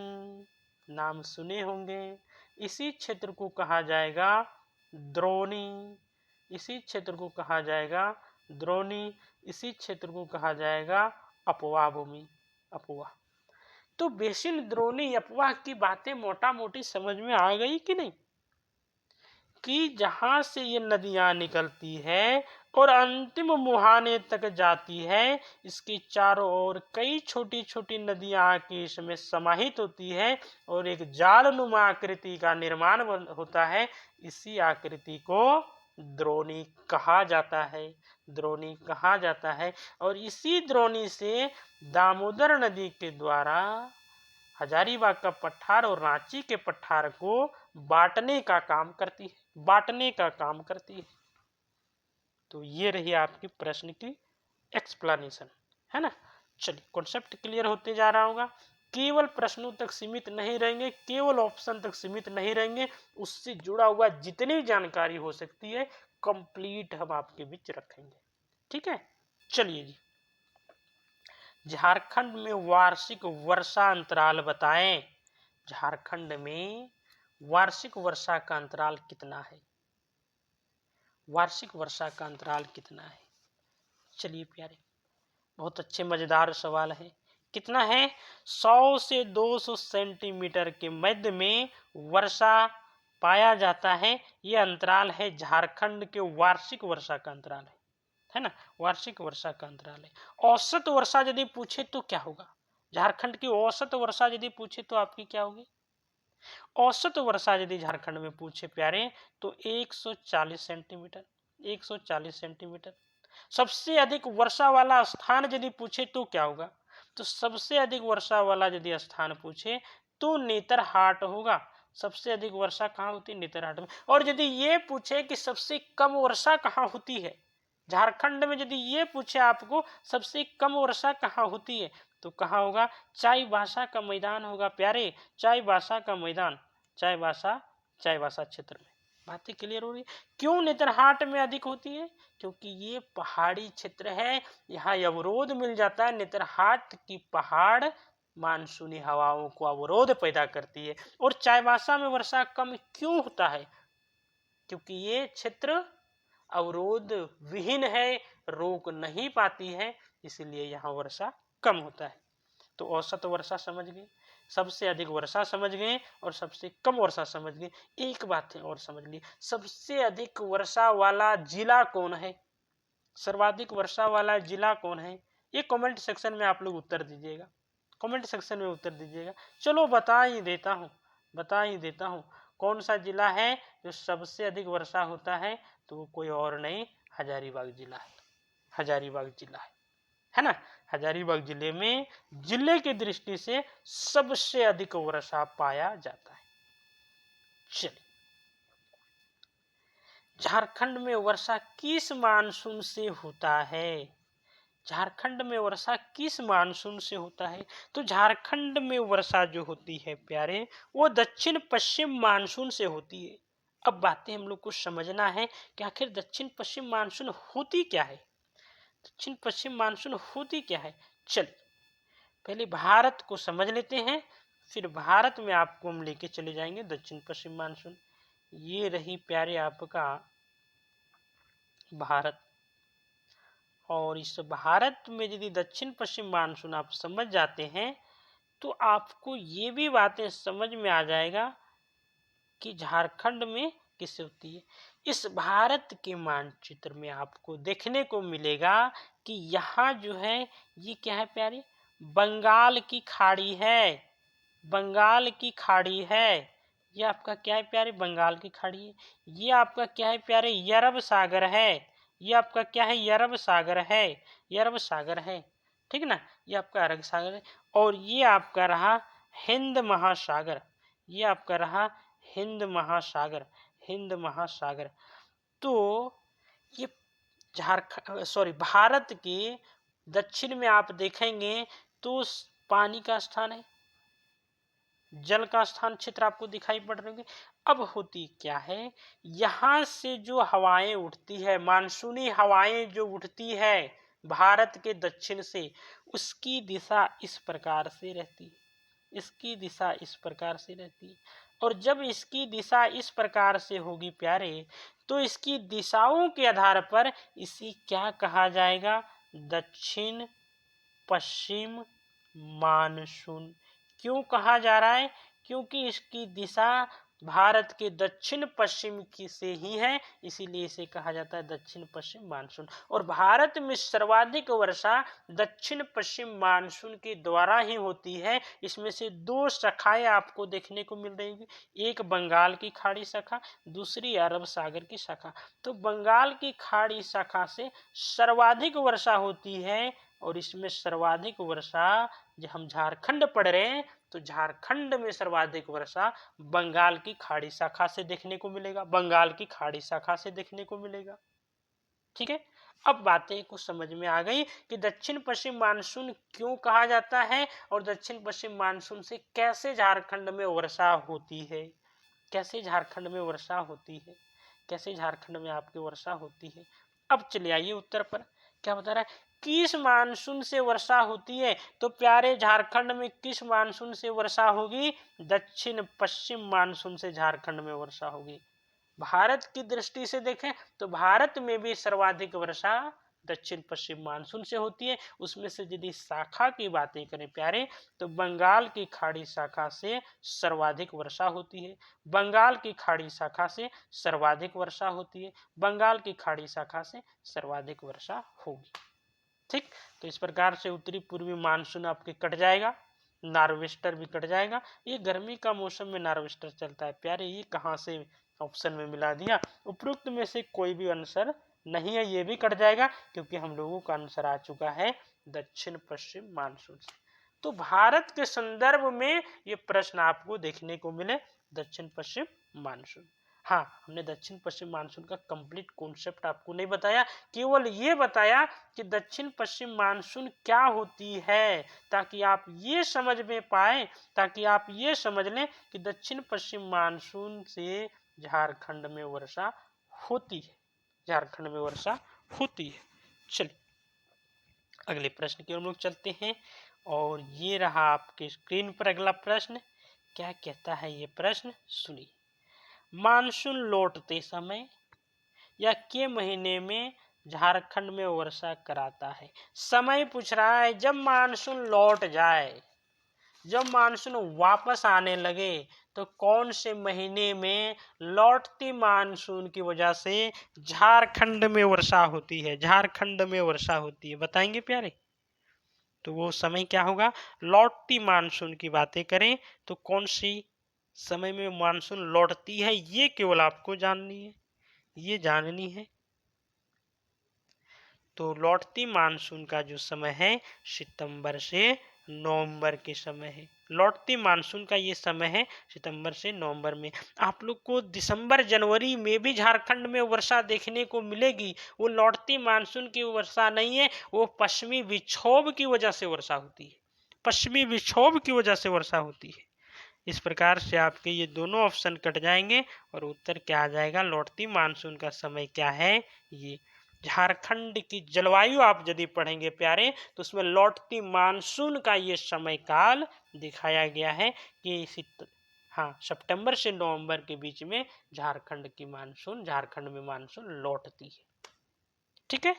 नाम सुने होंगे। इसी क्षेत्र को कहा जाएगा द्रोणी, इसी क्षेत्र को कहा जाएगा द्रोणी, इसी क्षेत्र को कहा जाएगा अपवाह भूमि, अपवाह। तो बेसिन, द्रोणी, अपवाह की बातें मोटा मोटी समझ में आ गई कि नहीं, कि जहां से ये नदियां निकलती है और अंतिम मुहाने तक जाती है, इसके चारों ओर कई छोटी छोटी नदियां आके इसमें समाहित होती है और एक जालनुमा आकृति का निर्माण होता है। इसी आकृति को द्रोणी कहा जाता है, द्रोणी कहा जाता है। और इसी द्रोणी से दामोदर नदी के द्वारा हजारीबाग का पठार और रांची के पठार को बांटने का काम करती है, बांटने का काम करती है। तो ये रही आपकी प्रश्न की एक्सप्लेनेशन, है ना। चलिए, कॉन्सेप्ट क्लियर होते जा रहा होगा। केवल प्रश्नों तक सीमित नहीं रहेंगे, केवल ऑप्शन तक सीमित नहीं रहेंगे, उससे जुड़ा हुआ जितनी जानकारी हो सकती है कंप्लीट हम आपके बीच रखेंगे। ठीक है, चलिए जी। झारखंड में वार्षिक वर्षा अंतराल बताएं। झारखंड में वार्षिक वर्षा का अंतराल कितना है, वार्षिक वर्षा का अंतराल कितना है। चलिए प्यारे, बहुत अच्छे मजेदार सवाल है। कितना है? 100 से 200 सेंटीमीटर के मध्य में वर्षा पाया जाता है। यह अंतराल है झारखंड के वार्षिक वर्षा का अंतराल है ना, वार्षिक वर्षा का अंतराल है। औसत वर्षा यदि पूछे तो क्या होगा, झारखंड की औसत वर्षा यदि पूछे तो आपकी क्या होगी। औसत वर्षा यदि झारखंड में पूछे प्यारे तो 140 सेंटीमीटर, 140 सेंटीमीटर। सबसे अधिक वर्षा वाला स्थान यदि पूछे तो क्या होगा, तो सबसे अधिक वर्षा वाला यदि स्थान पूछे तो नेतरहाट होगा। सबसे अधिक वर्षा कहाँ होती है? नेतरहाट में। और यदि ये पूछे कि सबसे कम वर्षा कहाँ होती है झारखंड में, यदि ये पूछे आपको सबसे कम वर्षा कहाँ होती है तो कहाँ होगा? चाईबासा का मैदान होगा प्यारे, चाईबासा का मैदान, चाईबासा, चाईबासा क्षेत्र में। बातें क्लियर हो रही है। क्यों नेतरहाट में अधिक होती है? क्योंकि ये पहाड़ी क्षेत्र है, यहाँ अवरोध मिल जाता है। नेतरहाट की पहाड़ मानसूनी हवाओं को अवरोध पैदा करती है। और चाईबासा में वर्षा कम क्यों होता है? क्योंकि ये क्षेत्र अवरोध विहीन है, रोक नहीं पाती है, इसलिए यहाँ वर्षा कम होता है। तो औसत वर्षा समझ गए, सबसे अधिक वर्षा समझ गए और सबसे कम वर्षा समझ गए। एक बात है और समझ ली, सबसे अधिक वर्षा वाला जिला कौन है, सर्वाधिक वर्षा वाला जिला कौन है, ये कमेंट सेक्शन में आप लोग उत्तर दीजिएगा, कमेंट सेक्शन में उत्तर दीजिएगा। चलो बता ही देता हूँ, बता ही देता हूँ कौन सा जिला है जो सबसे अधिक वर्षा होता है, तो वो कोई और नहीं, हजारीबाग जिला है, हजारीबाग जिला है ना। हजारीबाग जिले में जिले की दृष्टि से सबसे अधिक वर्षा पाया जाता है। चलिए, झारखंड में वर्षा किस मानसून से होता है, झारखंड में वर्षा किस मानसून से होता है। तो झारखंड में वर्षा जो होती है प्यारे, वो दक्षिण पश्चिम मानसून से होती है। अब बातें हम लोग को समझना है कि आखिर दक्षिण पश्चिम मानसून होती क्या है, दक्षिण पश्चिम मानसून होती क्या है। चलिए पहले भारत को समझ लेते हैं, फिर भारत में आपको हम लेके चले जाएंगे दक्षिण पश्चिम मानसून। ये रही प्यारे आपका भारत, और इस भारत में यदि दक्षिण पश्चिम मानसून आप समझ जाते हैं तो आपको ये भी बातें समझ में आ जाएगा कि झारखंड में किससे होती है। इस भारत के मानचित्र में आपको देखने को मिलेगा कि यहाँ जो है ये क्या है प्यारे, बंगाल की खाड़ी है, बंगाल की खाड़ी है। ये आपका क्या है प्यारे, बंगाल की खाड़ी है। ये आपका क्या है प्यारे, अरब सागर है। ये आपका क्या है, अरब सागर है, अरब सागर है। ठीक ना, ये आपका अरब सागर है। और ये आपका रहा हिंद महासागर, ये आपका रहा हिंद महासागर, हिंद महासागर। तो ये झारखंड सॉरी भारत के दक्षिण में आप देखेंगे तो पानी का स्थान है, जल का स्थान क्षेत्र आपको दिखाई पड़ रहे होंगे। अब होती क्या है, यहाँ से जो हवाएं उठती है, मानसूनी हवाएं जो उठती है भारत के दक्षिण से, उसकी दिशा इस प्रकार से रहती है, इसकी दिशा इस प्रकार से रहती है। और जब इसकी दिशा इस प्रकार से होगी प्यारे, तो इसकी दिशाओं के आधार पर इसे क्या कहा जाएगा, दक्षिण पश्चिम मानसून। क्यों कहा जा रहा है, क्योंकि इसकी दिशा भारत के दक्षिण पश्चिम की से ही है, इसीलिए इसे कहा जाता है दक्षिण पश्चिम मानसून। और भारत में सर्वाधिक वर्षा दक्षिण पश्चिम मानसून के द्वारा ही होती है। इसमें से दो शाखाएं आपको देखने को मिल रही है, एक बंगाल की खाड़ी शाखा, दूसरी अरब सागर की शाखा। तो बंगाल की खाड़ी शाखा से सर्वाधिक वर्षा होती है, और इसमें सर्वाधिक वर्षा, जो हम झारखंड पढ़ रहे हैं तो झारखंड में सर्वाधिक वर्षा बंगाल की खाड़ी शाखा से देखने को मिलेगा, बंगाल की खाड़ी शाखा से देखने को मिलेगा। ठीक है, अब बातें कुछ समझ में आ गई कि दक्षिण पश्चिम मानसून क्यों कहा जाता है, और दक्षिण पश्चिम मानसून से कैसे झारखंड में वर्षा होती है, कैसे झारखंड में वर्षा होती है, कैसे झारखंड में आपकी वर्षा होती है। अब चले आइए उत्तर पर, क्या बता रहा है, किस मानसून से वर्षा होती है। तो प्यारे झारखंड में किस मानसून से वर्षा होगी, दक्षिण पश्चिम मानसून से झारखंड में वर्षा होगी। भारत की दृष्टि से देखें तो भारत में भी सर्वाधिक वर्षा दक्षिण पश्चिम मानसून से होती है। उसमें से यदि शाखा की बातें करें प्यारे, तो बंगाल की खाड़ी शाखा से सर्वाधिक वर्षा होती है, बंगाल की खाड़ी शाखा से सर्वाधिक वर्षा होती है, बंगाल की खाड़ी शाखा से सर्वाधिक वर्षा होगी। ठीक, तो इस प्रकार से उत्तरी पूर्वी मानसून आपके कट जाएगा, नार्वेस्टर भी कट जाएगा। ये गर्मी का मौसम में नार्वेस्टर चलता है प्यारे, ये कहाँ से ऑप्शन में मिला दिया, उपरोक्त में से कोई भी आंसर नहीं है, ये भी कट जाएगा क्योंकि हम लोगों का आंसर आ चुका है दक्षिण पश्चिम मानसून से। तो भारत के संदर्भ में ये प्रश्न आपको देखने को मिले, दक्षिण पश्चिम मानसून। हाँ, हमने दक्षिण पश्चिम मानसून का कंप्लीट कॉन्सेप्ट आपको नहीं बताया, केवल ये बताया कि दक्षिण पश्चिम मानसून क्या होती है, ताकि आप ये समझ में पाए, ताकि आप ये समझ लें कि दक्षिण पश्चिम मानसून से झारखंड में वर्षा होती है, झारखंड में वर्षा होती है। चलिए अगले प्रश्न की ओर लोग चलते हैं, और ये रहा आपके स्क्रीन पर अगला प्रश्न। क्या कहता है ये प्रश्न, सुनिए। मानसून लौटते समय या के महीने में झारखंड में वर्षा कराता है। समय पूछ रहा है जब मानसून लौट जाए, जब मानसून वापस आने लगे, तो कौन से महीने में लौटती मानसून की वजह से झारखंड में वर्षा होती है, झारखंड में वर्षा होती है, बताएंगे प्यारे। तो वो समय क्या होगा, लौटती मानसून की बातें करें तो कौन सी समय में मानसून लौटती है, ये केवल आपको जाननी है, ये जाननी है। तो लौटती मानसून का जो समय है सितंबर से नवंबर के समय है, लौटती मानसून का ये समय है सितंबर से नवंबर में। आप लोग को दिसंबर जनवरी में भी झारखंड में वर्षा देखने को मिलेगी, वो लौटती मानसून की वर्षा नहीं है, वो पश्चिमी विक्षोभ की वजह से वर्षा होती है, पश्चिमी विक्षोभ की वजह से वर्षा होती है। इस प्रकार से आपके ये दोनों ऑप्शन कट जाएंगे, और उत्तर क्या आ जाएगा, लौटती मानसून का समय क्या है, ये। झारखंड की जलवायु आप यदि पढ़ेंगे प्यारे, तो उसमें लौटती मानसून का ये समय काल दिखाया गया है कि हाँ, सितंबर से नवंबर के बीच में झारखंड की मानसून, झारखंड में मानसून लौटती है। ठीक है,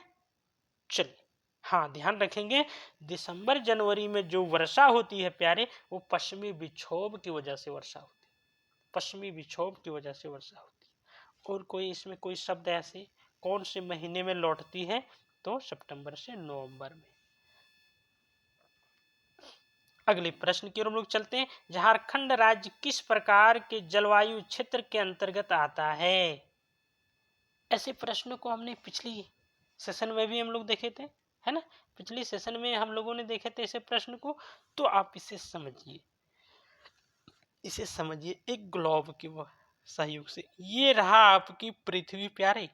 चलिए हाँ, ध्यान रखेंगे दिसंबर जनवरी में जो वर्षा होती है प्यारे, वो पश्चिमी विक्षोभ की वजह से वर्षा होती है, पश्चिमी विक्षोभ की वजह से वर्षा होती है। और कोई इसमें कोई शब्द ऐसे कौन से महीने में लौटती है, तो सितंबर से नवंबर में। अगले प्रश्न की ओर हम लोग चलते हैं। झारखंड राज्य किस प्रकार के जलवायु क्षेत्र के अंतर्गत आता है? ऐसे प्रश्नों को हमने पिछली सेशन में भी हम लोग देखे थे, है ना। पिछली सेशन में हम लोगों ने देखे थे ऐसे प्रश्न को। तो आप इसे समझिए, इसे समझिए एक ग्लोब के सहयोग से। ये रहा आपकी पृथ्वी प्यारे,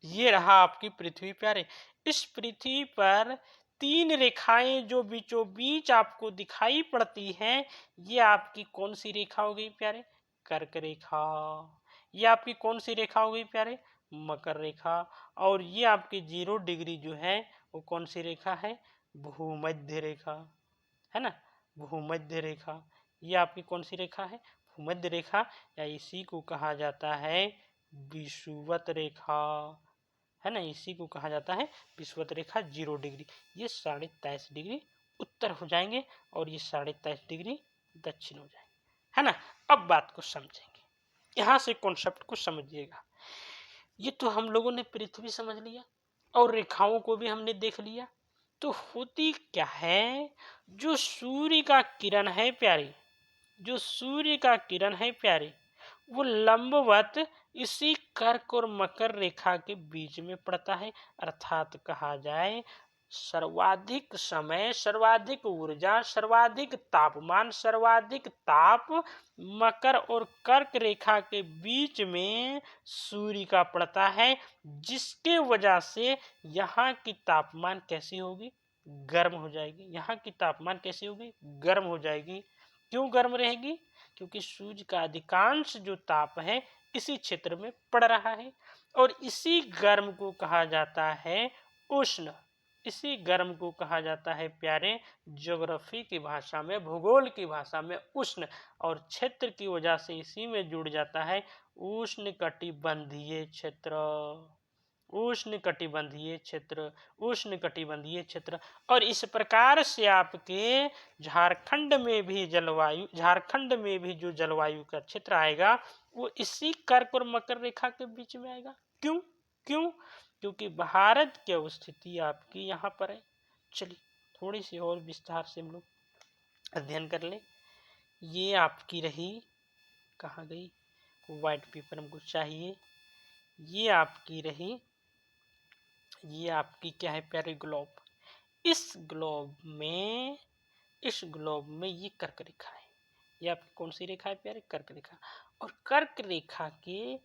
ये रहा आपकी पृथ्वी प्यारे। इस पृथ्वी पर 3 रेखाएं जो बीचों बीच आपको दिखाई पड़ती हैं, ये आपकी कौन सी रेखा हो गई प्यारे? कर्क रेखा। ये आपकी कौन सी रेखा हो गई प्यारे? मकर रेखा। और ये आपकी 0 डिग्री जो है वो कौन सी रेखा है? भूमध्य रेखा, है ना, भूमध्य रेखा। ये आपकी कौन सी रेखा है? भूमध्य रेखा, या इसी को कहा जाता है विषुवत रेखा, है ना। इसी को कहा जाता है विषुवत रेखा। 0 डिग्री, ये 23.5 डिग्री उत्तर हो जाएंगे और ये 23.5 डिग्री दक्षिण हो जाएंगे, है ना। अब बात को समझेंगे, यहां से कॉन्सेप्ट को समझिएगा। ये तो हम लोगों ने पृथ्वी समझ लिया और रेखाओं को भी हमने देख लिया। तो होती क्या है, जो सूर्य का किरण है प्यारे, जो सूर्य का किरण है प्यारे, वो लंबवत इसी कर्क और मकर रेखा के बीच में पड़ता है। अर्थात कहा जाए सर्वाधिक समय, सर्वाधिक ऊर्जा, सर्वाधिक तापमान, सर्वाधिक ताप मकर और कर्क रेखा के बीच में सूर्य का पड़ता है, जिसके वजह से यहाँ की तापमान कैसी होगी? गर्म हो जाएगी। यहाँ की तापमान कैसी होगी? गर्म हो जाएगी। क्यों गर्म रहेगी? क्योंकि सूर्य का अधिकांश जो ताप है इसी क्षेत्र में पड़ रहा है और इसी गर्म को कहा जाता है उष्ण। इसी गर्म को कहा जाता है प्यारे ज्योग्राफी की भाषा में, भूगोल की भाषा में उष्ण। और क्षेत्र की वजह से इसी में जुड़ जाता है उष्ण कटिबंधीय क्षेत्र, उष्ण कटिबंधीय क्षेत्र, उष्ण कटिबंधीय क्षेत्र। और इस प्रकार से आपके झारखंड में भी जलवायु, झारखंड में भी जो जलवायु का क्षेत्र आएगा वो इसी कर्क और मकर रेखा के बीच में आएगा। क्यों? क्यों? क्योंकि भारत की अवस्थिति आपकी यहाँ पर है। चलिए थोड़ी सी और विस्तार से हम लोग अध्ययन कर ले। ये आपकी रही, कहाँ गई व्हाइट पेपर हमको चाहिए। ये आपकी रही, ये आपकी क्या है प्यारे? ग्लोब। इस ग्लोब में, इस ग्लोब में ये कर्क रेखा है। ये आपकी कौन सी रेखा है प्यारे? कर्क रेखा। और कर्क रेखा के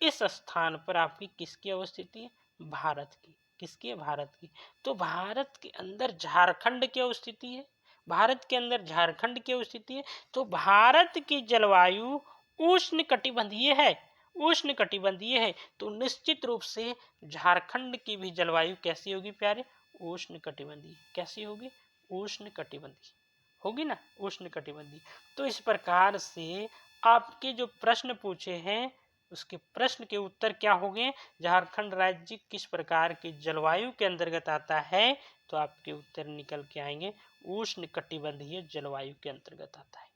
इस स्थान पर आपकी किसकी अवस्थिति है? भारत की। किसकी है? भारत की। तो भारत के अंदर झारखंड की अवस्थिति है, भारत के अंदर झारखंड की अवस्थिति है। तो भारत की जलवायु उष्ण कटिबंधीय है, उष्ण कटिबंधीय है। तो निश्चित रूप से झारखंड की भी जलवायु कैसी होगी प्यारे? उष्ण कटिबंधीय। कैसी होगी? उष्ण कटिबंधीय होगी ना, उष्ण कटिबंधीय। तो इस प्रकार से आपके जो प्रश्न पूछे हैं उसके प्रश्न के उत्तर क्या होंगे? झारखंड राज्य किस प्रकार की जलवायु के अंतर्गत आता है? तो आपके उत्तर निकल के आएंगे उष्ण कटिबंधीय जलवायु के अंतर्गत आता है,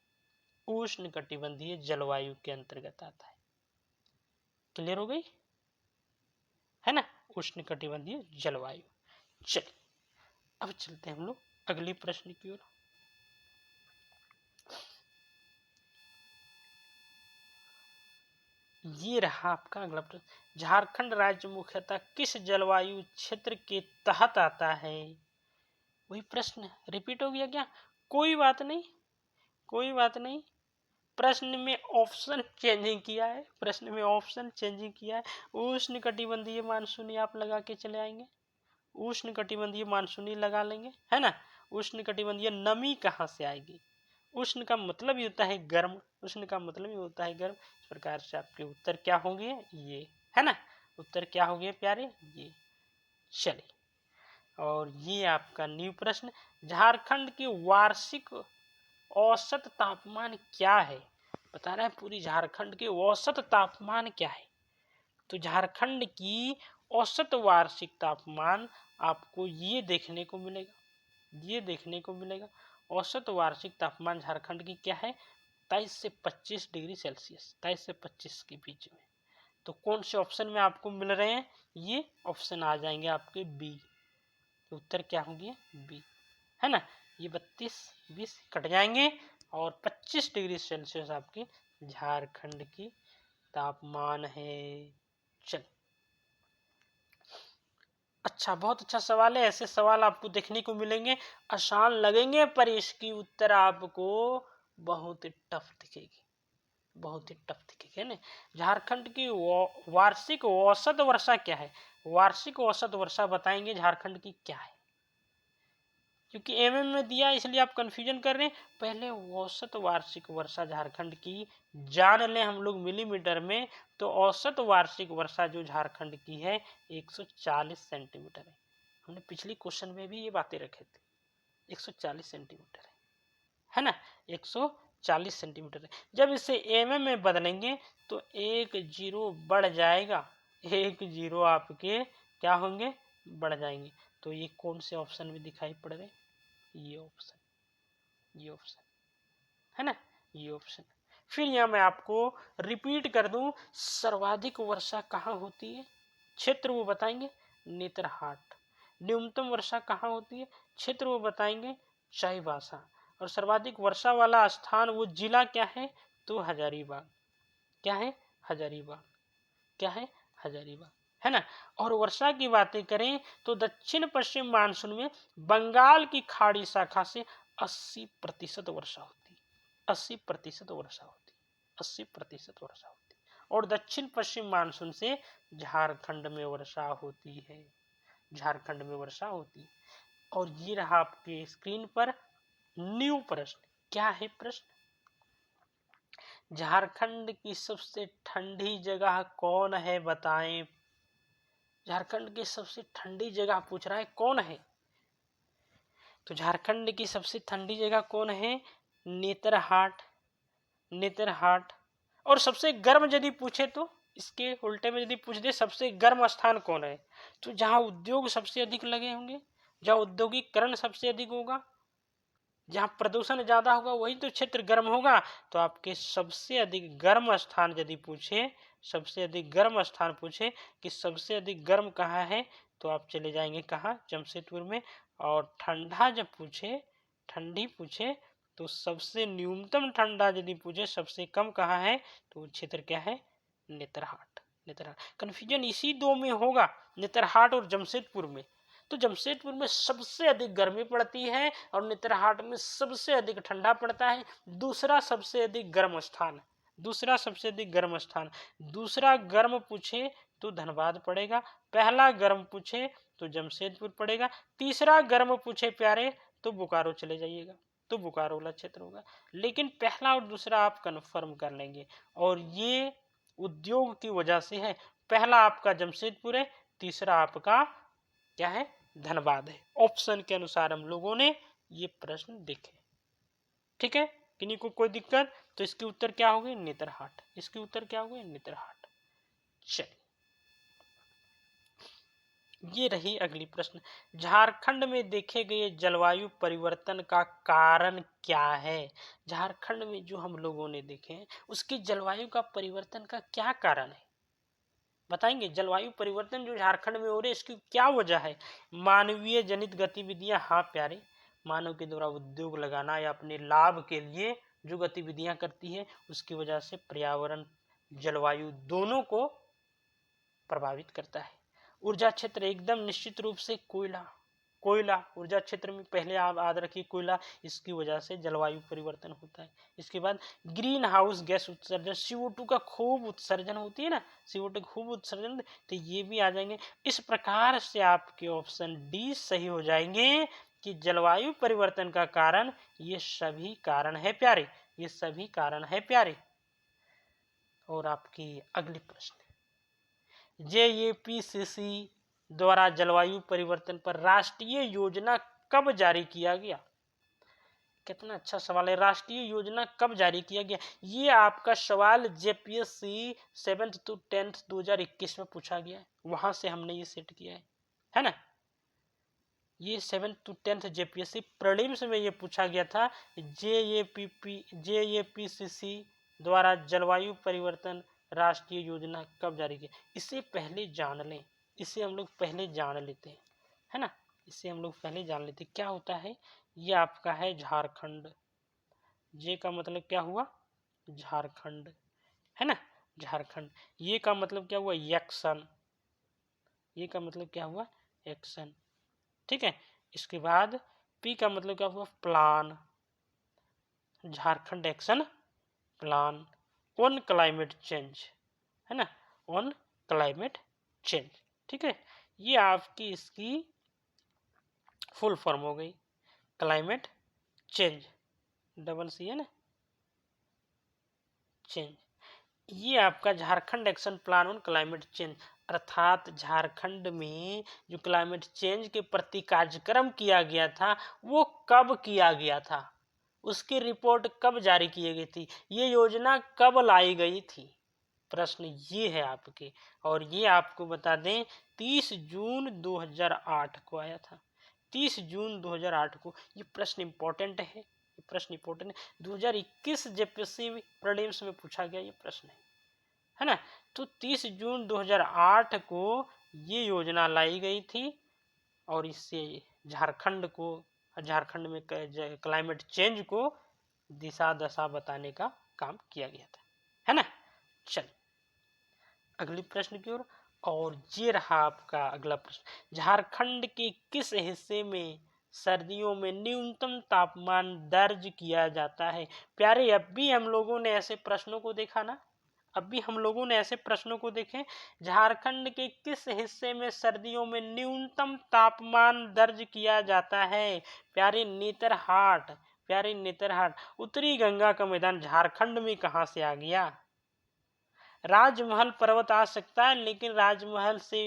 उष्ण कटिबंधीय जलवायु के अंतर्गत आता है। क्लियर हो गई, है ना, उष्ण कटिबंधीय जलवायु। चलिए अब चलते हैं हम लोग अगले प्रश्न की ओर। ये रहा आपका अगला प्रश्न। झारखंड राज्य मुख्यतः किस जलवायु क्षेत्र के तहत आता है? वही प्रश्न रिपीट हो गया क्या? कोई बात नहीं, कोई बात नहीं। प्रश्न में ऑप्शन चेंजिंग किया है, प्रश्न में ऑप्शन चेंजिंग किया है। उष्ण कटिबंधीय मानसूनी आप लगा के चले आएंगे, उष्ण कटिबंधीय मानसूनी लगा लेंगे, है ना। उष्ण कटिबंधीय नमी कहाँ से आएगी? उष्ण का मतलब ही होता है गर्म, उष्ण का मतलब ही होता है गर्म। इस प्रकार से आपके उत्तर क्या होंगे? ये, है ना। उत्तर क्या हो गए प्यारे? ये। चलिए और ये आपका न्यू प्रश्न। झारखंड की वार्षिक औसत तापमान क्या है? बता रहा है पूरी झारखंड के औसत तापमान क्या है। तो झारखंड की औसत वार्षिक तापमान आपको ये देखने को मिलेगा, ये देखने को मिलेगा। औसत वार्षिक तापमान झारखंड की क्या है? 23 से 25 डिग्री सेल्सियस, 23 से 25 के बीच में। तो कौन से ऑप्शन में आपको मिल रहे हैं? ये ऑप्शन आ जाएंगे आपके बी। तो उत्तर क्या होंगे? बी, है ना। ये 32-20 कट जाएंगे और 25 डिग्री सेल्सियस आपके झारखंड की तापमान है। चल, अच्छा, बहुत अच्छा सवाल है। ऐसे सवाल आपको देखने को मिलेंगे, आसान लगेंगे, पर इसकी उत्तर आपको बहुत टफ दिखेगी, बहुत ही टफ दिखेगी, है ना। झारखंड की वार्षिक औसत वर्षा क्या है? वार्षिक औसत वर्षा बताएंगे झारखंड की क्या है, क्योंकि एमएम में दिया इसलिए आप कंफ्यूजन कर रहे हैं। पहले औसत वार्षिक वर्षा झारखंड की जान लें हम लोग मिलीमीटर में। तो औसत वार्षिक वर्षा जो झारखंड की है 140 सेंटीमीटर है। हमने पिछली क्वेश्चन में भी ये बातें रखे थे, 140 सेंटीमीटर है ना, 140 सेंटीमीटर है। जब इसे एमएम में बदलेंगे तो एक जीरो बढ़ जाएगा, एक जीरो आपके क्या होंगे, बढ़ जाएंगे। तो ये कौन से ऑप्शन में दिखाई पड़ रहे? ये ऑप्शन, ये ऑप्शन है ना, ये ऑप्शन। फिर यहां मैं आपको रिपीट कर दूं, सर्वाधिक वर्षा कहाँ होती है, क्षेत्र वो बताएंगे, नेतरहाट। न्यूनतम वर्षा कहाँ होती है, क्षेत्र वो बताएंगे, चाईबासा। और सर्वाधिक वर्षा वाला स्थान वो जिला क्या है, तो हजारीबाग। क्या है, हजारीबाग। क्या है, हजारीबाग, है ना। और वर्षा की बातें करें तो दक्षिण पश्चिम मानसून में बंगाल की खाड़ी शाखा से 80% वर्षा होती, 80% वर्षा होती, 80% वर्षा होती। और दक्षिण पश्चिम मानसून से झारखंड में वर्षा होती है, झारखंड में वर्षा होती है। और ये रहा आपके स्क्रीन पर न्यू प्रश्न। क्या है प्रश्न? झारखंड की सबसे ठंडी जगह कौन है बताएं। झारखंड की सबसे ठंडी जगह पूछ रहा है, कौन है? तो झारखंड की सबसे ठंडी जगह कौन है? नेतरहाट, नेतरहाट। और सबसे गर्म यदि पूछे तो इसके उल्टे में यदि पूछ दे सबसे गर्म स्थान कौन है, तो जहां उद्योग सबसे अधिक लगे होंगे, जहां औद्योगिकरण सबसे अधिक होगा, जहां प्रदूषण ज्यादा होगा, वही तो क्षेत्र गर्म होगा। तो आपके सबसे अधिक गर्म स्थान यदि पूछे, सबसे अधिक गर्म स्थान पूछे कि सबसे अधिक गर्म कहाँ है, तो आप चले जाएंगे कहाँ, जमशेदपुर में। और ठंडा जब पूछे, ठंडी पूछे, तो सबसे न्यूनतम ठंडा यदि पूछे सबसे कम कहाँ है, तो क्षेत्र क्या है, नेतरहाट। नेतरहाट, कंफ्यूजन इसी दो में होगा, नेतरहाट और जमशेदपुर में। तो जमशेदपुर में सबसे अधिक गर्मी पड़ती है और नेतरहाट में सबसे अधिक ठंडा पड़ता है। दूसरा सबसे अधिक गर्म स्थान, दूसरा सबसे अधिक गर्म स्थान। दूसरा गर्म पूछे तो धनबाद पड़ेगा, पहला गर्म पूछे तो जमशेदपुर पड़ेगा, तीसरा गर्म पूछे प्यारे तो बोकारो चले जाइएगा, तो बोकारो वाला क्षेत्र होगा। लेकिन पहला और दूसरा आप कंफर्म कर लेंगे, और ये उद्योग की वजह से है। पहला आपका जमशेदपुर है, तीसरा आपका क्या है, धनबाद है। ऑप्शन के अनुसार हम लोगों ने ये प्रश्न देखे, ठीक है। किन्हीं को कोई दिक्कत, तो इसके उत्तर क्या हो गए, नेतरहाट। इसके उत्तर क्या हो गए, नेतरहाट। चलिए, ये रही अगली प्रश्न। झारखंड में देखे गए जलवायु परिवर्तन का कारण क्या है? झारखंड में जो हम लोगों ने देखे उसकी जलवायु का परिवर्तन का क्या कारण है, बताएंगे। जलवायु परिवर्तन जो झारखंड में हो रहे इसकी क्या वजह है? मानवीय जनित गतिविधियां, हाँ प्यारे, मानव के द्वारा उद्योग लगाना या अपने लाभ के लिए जो गतिविधियां करती है उसकी वजह से पर्यावरण जलवायु दोनों को प्रभावित करता है। ऊर्जा क्षेत्र एकदम निश्चित रूप से कोयला, कोयला ऊर्जा क्षेत्र में पहले आप याद रखिए कोयला, इसकी वजह से जलवायु परिवर्तन होता है। इसके बाद ग्रीन हाउस गैस उत्सर्जन, CO2 का खूब उत्सर्जन होती है ना, CO2 खूब उत्सर्जन, तो ये भी आ जाएंगे। इस प्रकार से आपके ऑप्शन डी सही हो जाएंगे कि जलवायु परिवर्तन का कारण ये सभी कारण है प्यारे, ये सभी कारण है प्यारे। और आपकी अगली प्रश्न, JAPCC द्वारा जलवायु परिवर्तन पर राष्ट्रीय योजना कब जारी किया गया? कितना अच्छा सवाल है, राष्ट्रीय योजना कब जारी किया गया? ये आपका सवाल JPSC 7th to 10th 2021 में पूछा गया है, वहां से हमने ये सेट किया है ना। ये 7th to 10th JPSC prelims में ये पूछा गया था, JAPCC द्वारा जलवायु परिवर्तन राष्ट्रीय योजना कब जारी की। इसे पहले जान लें, इसे हम लोग पहले जान लेते हैं, है ना। इसे हम लोग पहले जान लेते क्या होता है। ये आपका है झारखंड। जे का मतलब क्या हुआ, झारखंड, है ना, झारखंड। ये का मतलब क्या हुआ, एक्शन। ये का मतलब क्या हुआ, एक्शन, ठीक है। इसके बाद पी का मतलब क्या हुआ, plan, Jharkhand action plan on climate change, है ना, ऑन क्लाइमेट चेंज, ठीक है। ये आपकी इसकी फुल फॉर्म हो गई, क्लाइमेट चेंज, डबल सी है ना, चेंज। ये आपका Jharkhand action plan on climate change, अर्थात झारखंड में जो क्लाइमेट चेंज के प्रति कार्यक्रम किया गया था वो कब किया गया था, उसकी रिपोर्ट कब जारी की गई थी, ये योजना कब लाई गई थी, प्रश्न ये है आपके। और ये आपको बता दें 30 जून 2008 को आया था, 30 जून 2008 को। ये प्रश्न इंपॉर्टेंट है, ये प्रश्न इंपॉर्टेंट है, 2021 जेपीएससी प्रीलिम्स में पूछा गया ये प्रश्न है ना। तो 30 जून 2008 को ये योजना लाई गई थी और इससे झारखंड को, झारखंड में क्लाइमेट चेंज को दिशा दशा बताने का काम किया गया था, है ना। चल अगली प्रश्न की ओर। और ये रहा आपका अगला प्रश्न, झारखंड के किस हिस्से में सर्दियों में न्यूनतम तापमान दर्ज किया जाता है। प्यारे अब भी हम लोगों ने ऐसे प्रश्नों को देखा ना, अब भी हम लोगों ने ऐसे प्रश्नों को देखे, झारखंड के किस हिस्से में सर्दियों में न्यूनतम तापमान दर्ज किया जाता है। प्यारे नेतरहाट, प्यारे नेतरहाट, उत्तरी गंगा का मैदान झारखंड में कहां से आ गया। राजमहल पर्वत आ सकता है लेकिन राजमहल से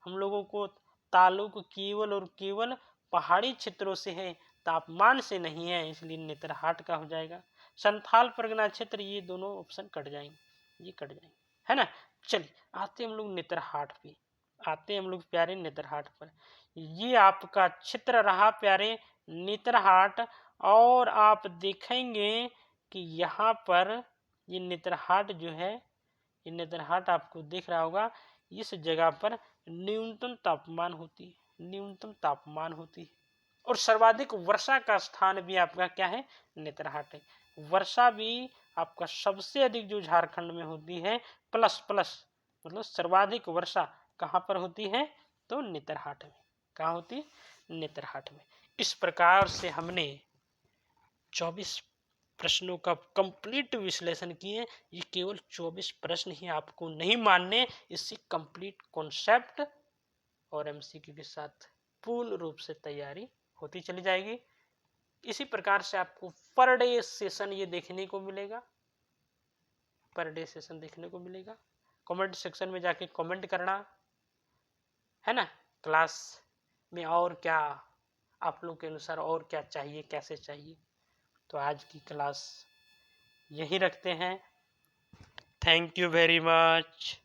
हम लोगों को ताल्लुक केवल और केवल पहाड़ी क्षेत्रों से है, तापमान से नहीं है, इसलिए नेतरहाट का हो जाएगा। संथाल परगना क्षेत्र, ये दोनों ऑप्शन कट जाएंगे, ये कट जाएंगे, है ना। चलिए आते हम लोग नेतरहाट पे, आते हम लोग प्यारे नेतरहाट पर। ये आपका क्षेत्र रहा प्यारे नेतरहाट। और आप देखेंगे कि यहाँ पर ये नेतरहाट जो है, ये नेतरहाट आपको दिख रहा होगा, इस जगह पर न्यूनतम तापमान होती है, न्यूनतम तापमान होती है। और सर्वाधिक वर्षा का स्थान भी आपका क्या है, नेतरहाट है। वर्षा भी आपका सबसे अधिक जो झारखंड में होती है, प्लस प्लस मतलब सर्वाधिक वर्षा कहाँ पर होती है, तो नेतरहाट में। कहाँ होती है, नेतरहाट में। इस प्रकार से हमने 24 प्रश्नों का कंप्लीट विश्लेषण किए। ये केवल 24 प्रश्न ही आपको नहीं मानने, इससे कंप्लीट कॉन्सेप्ट और एमसीक्यू के साथ पूर्ण रूप से तैयारी होती चली जाएगी। इसी प्रकार से आपको पर डे सेशन ये देखने को मिलेगा, पर डे सेशन देखने को मिलेगा। कमेंट सेक्शन में जाके कमेंट करना, है ना, क्लास में और क्या आप लोग के अनुसार और क्या चाहिए, कैसे चाहिए। तो आज की क्लास यही रखते हैं। Thank you very much.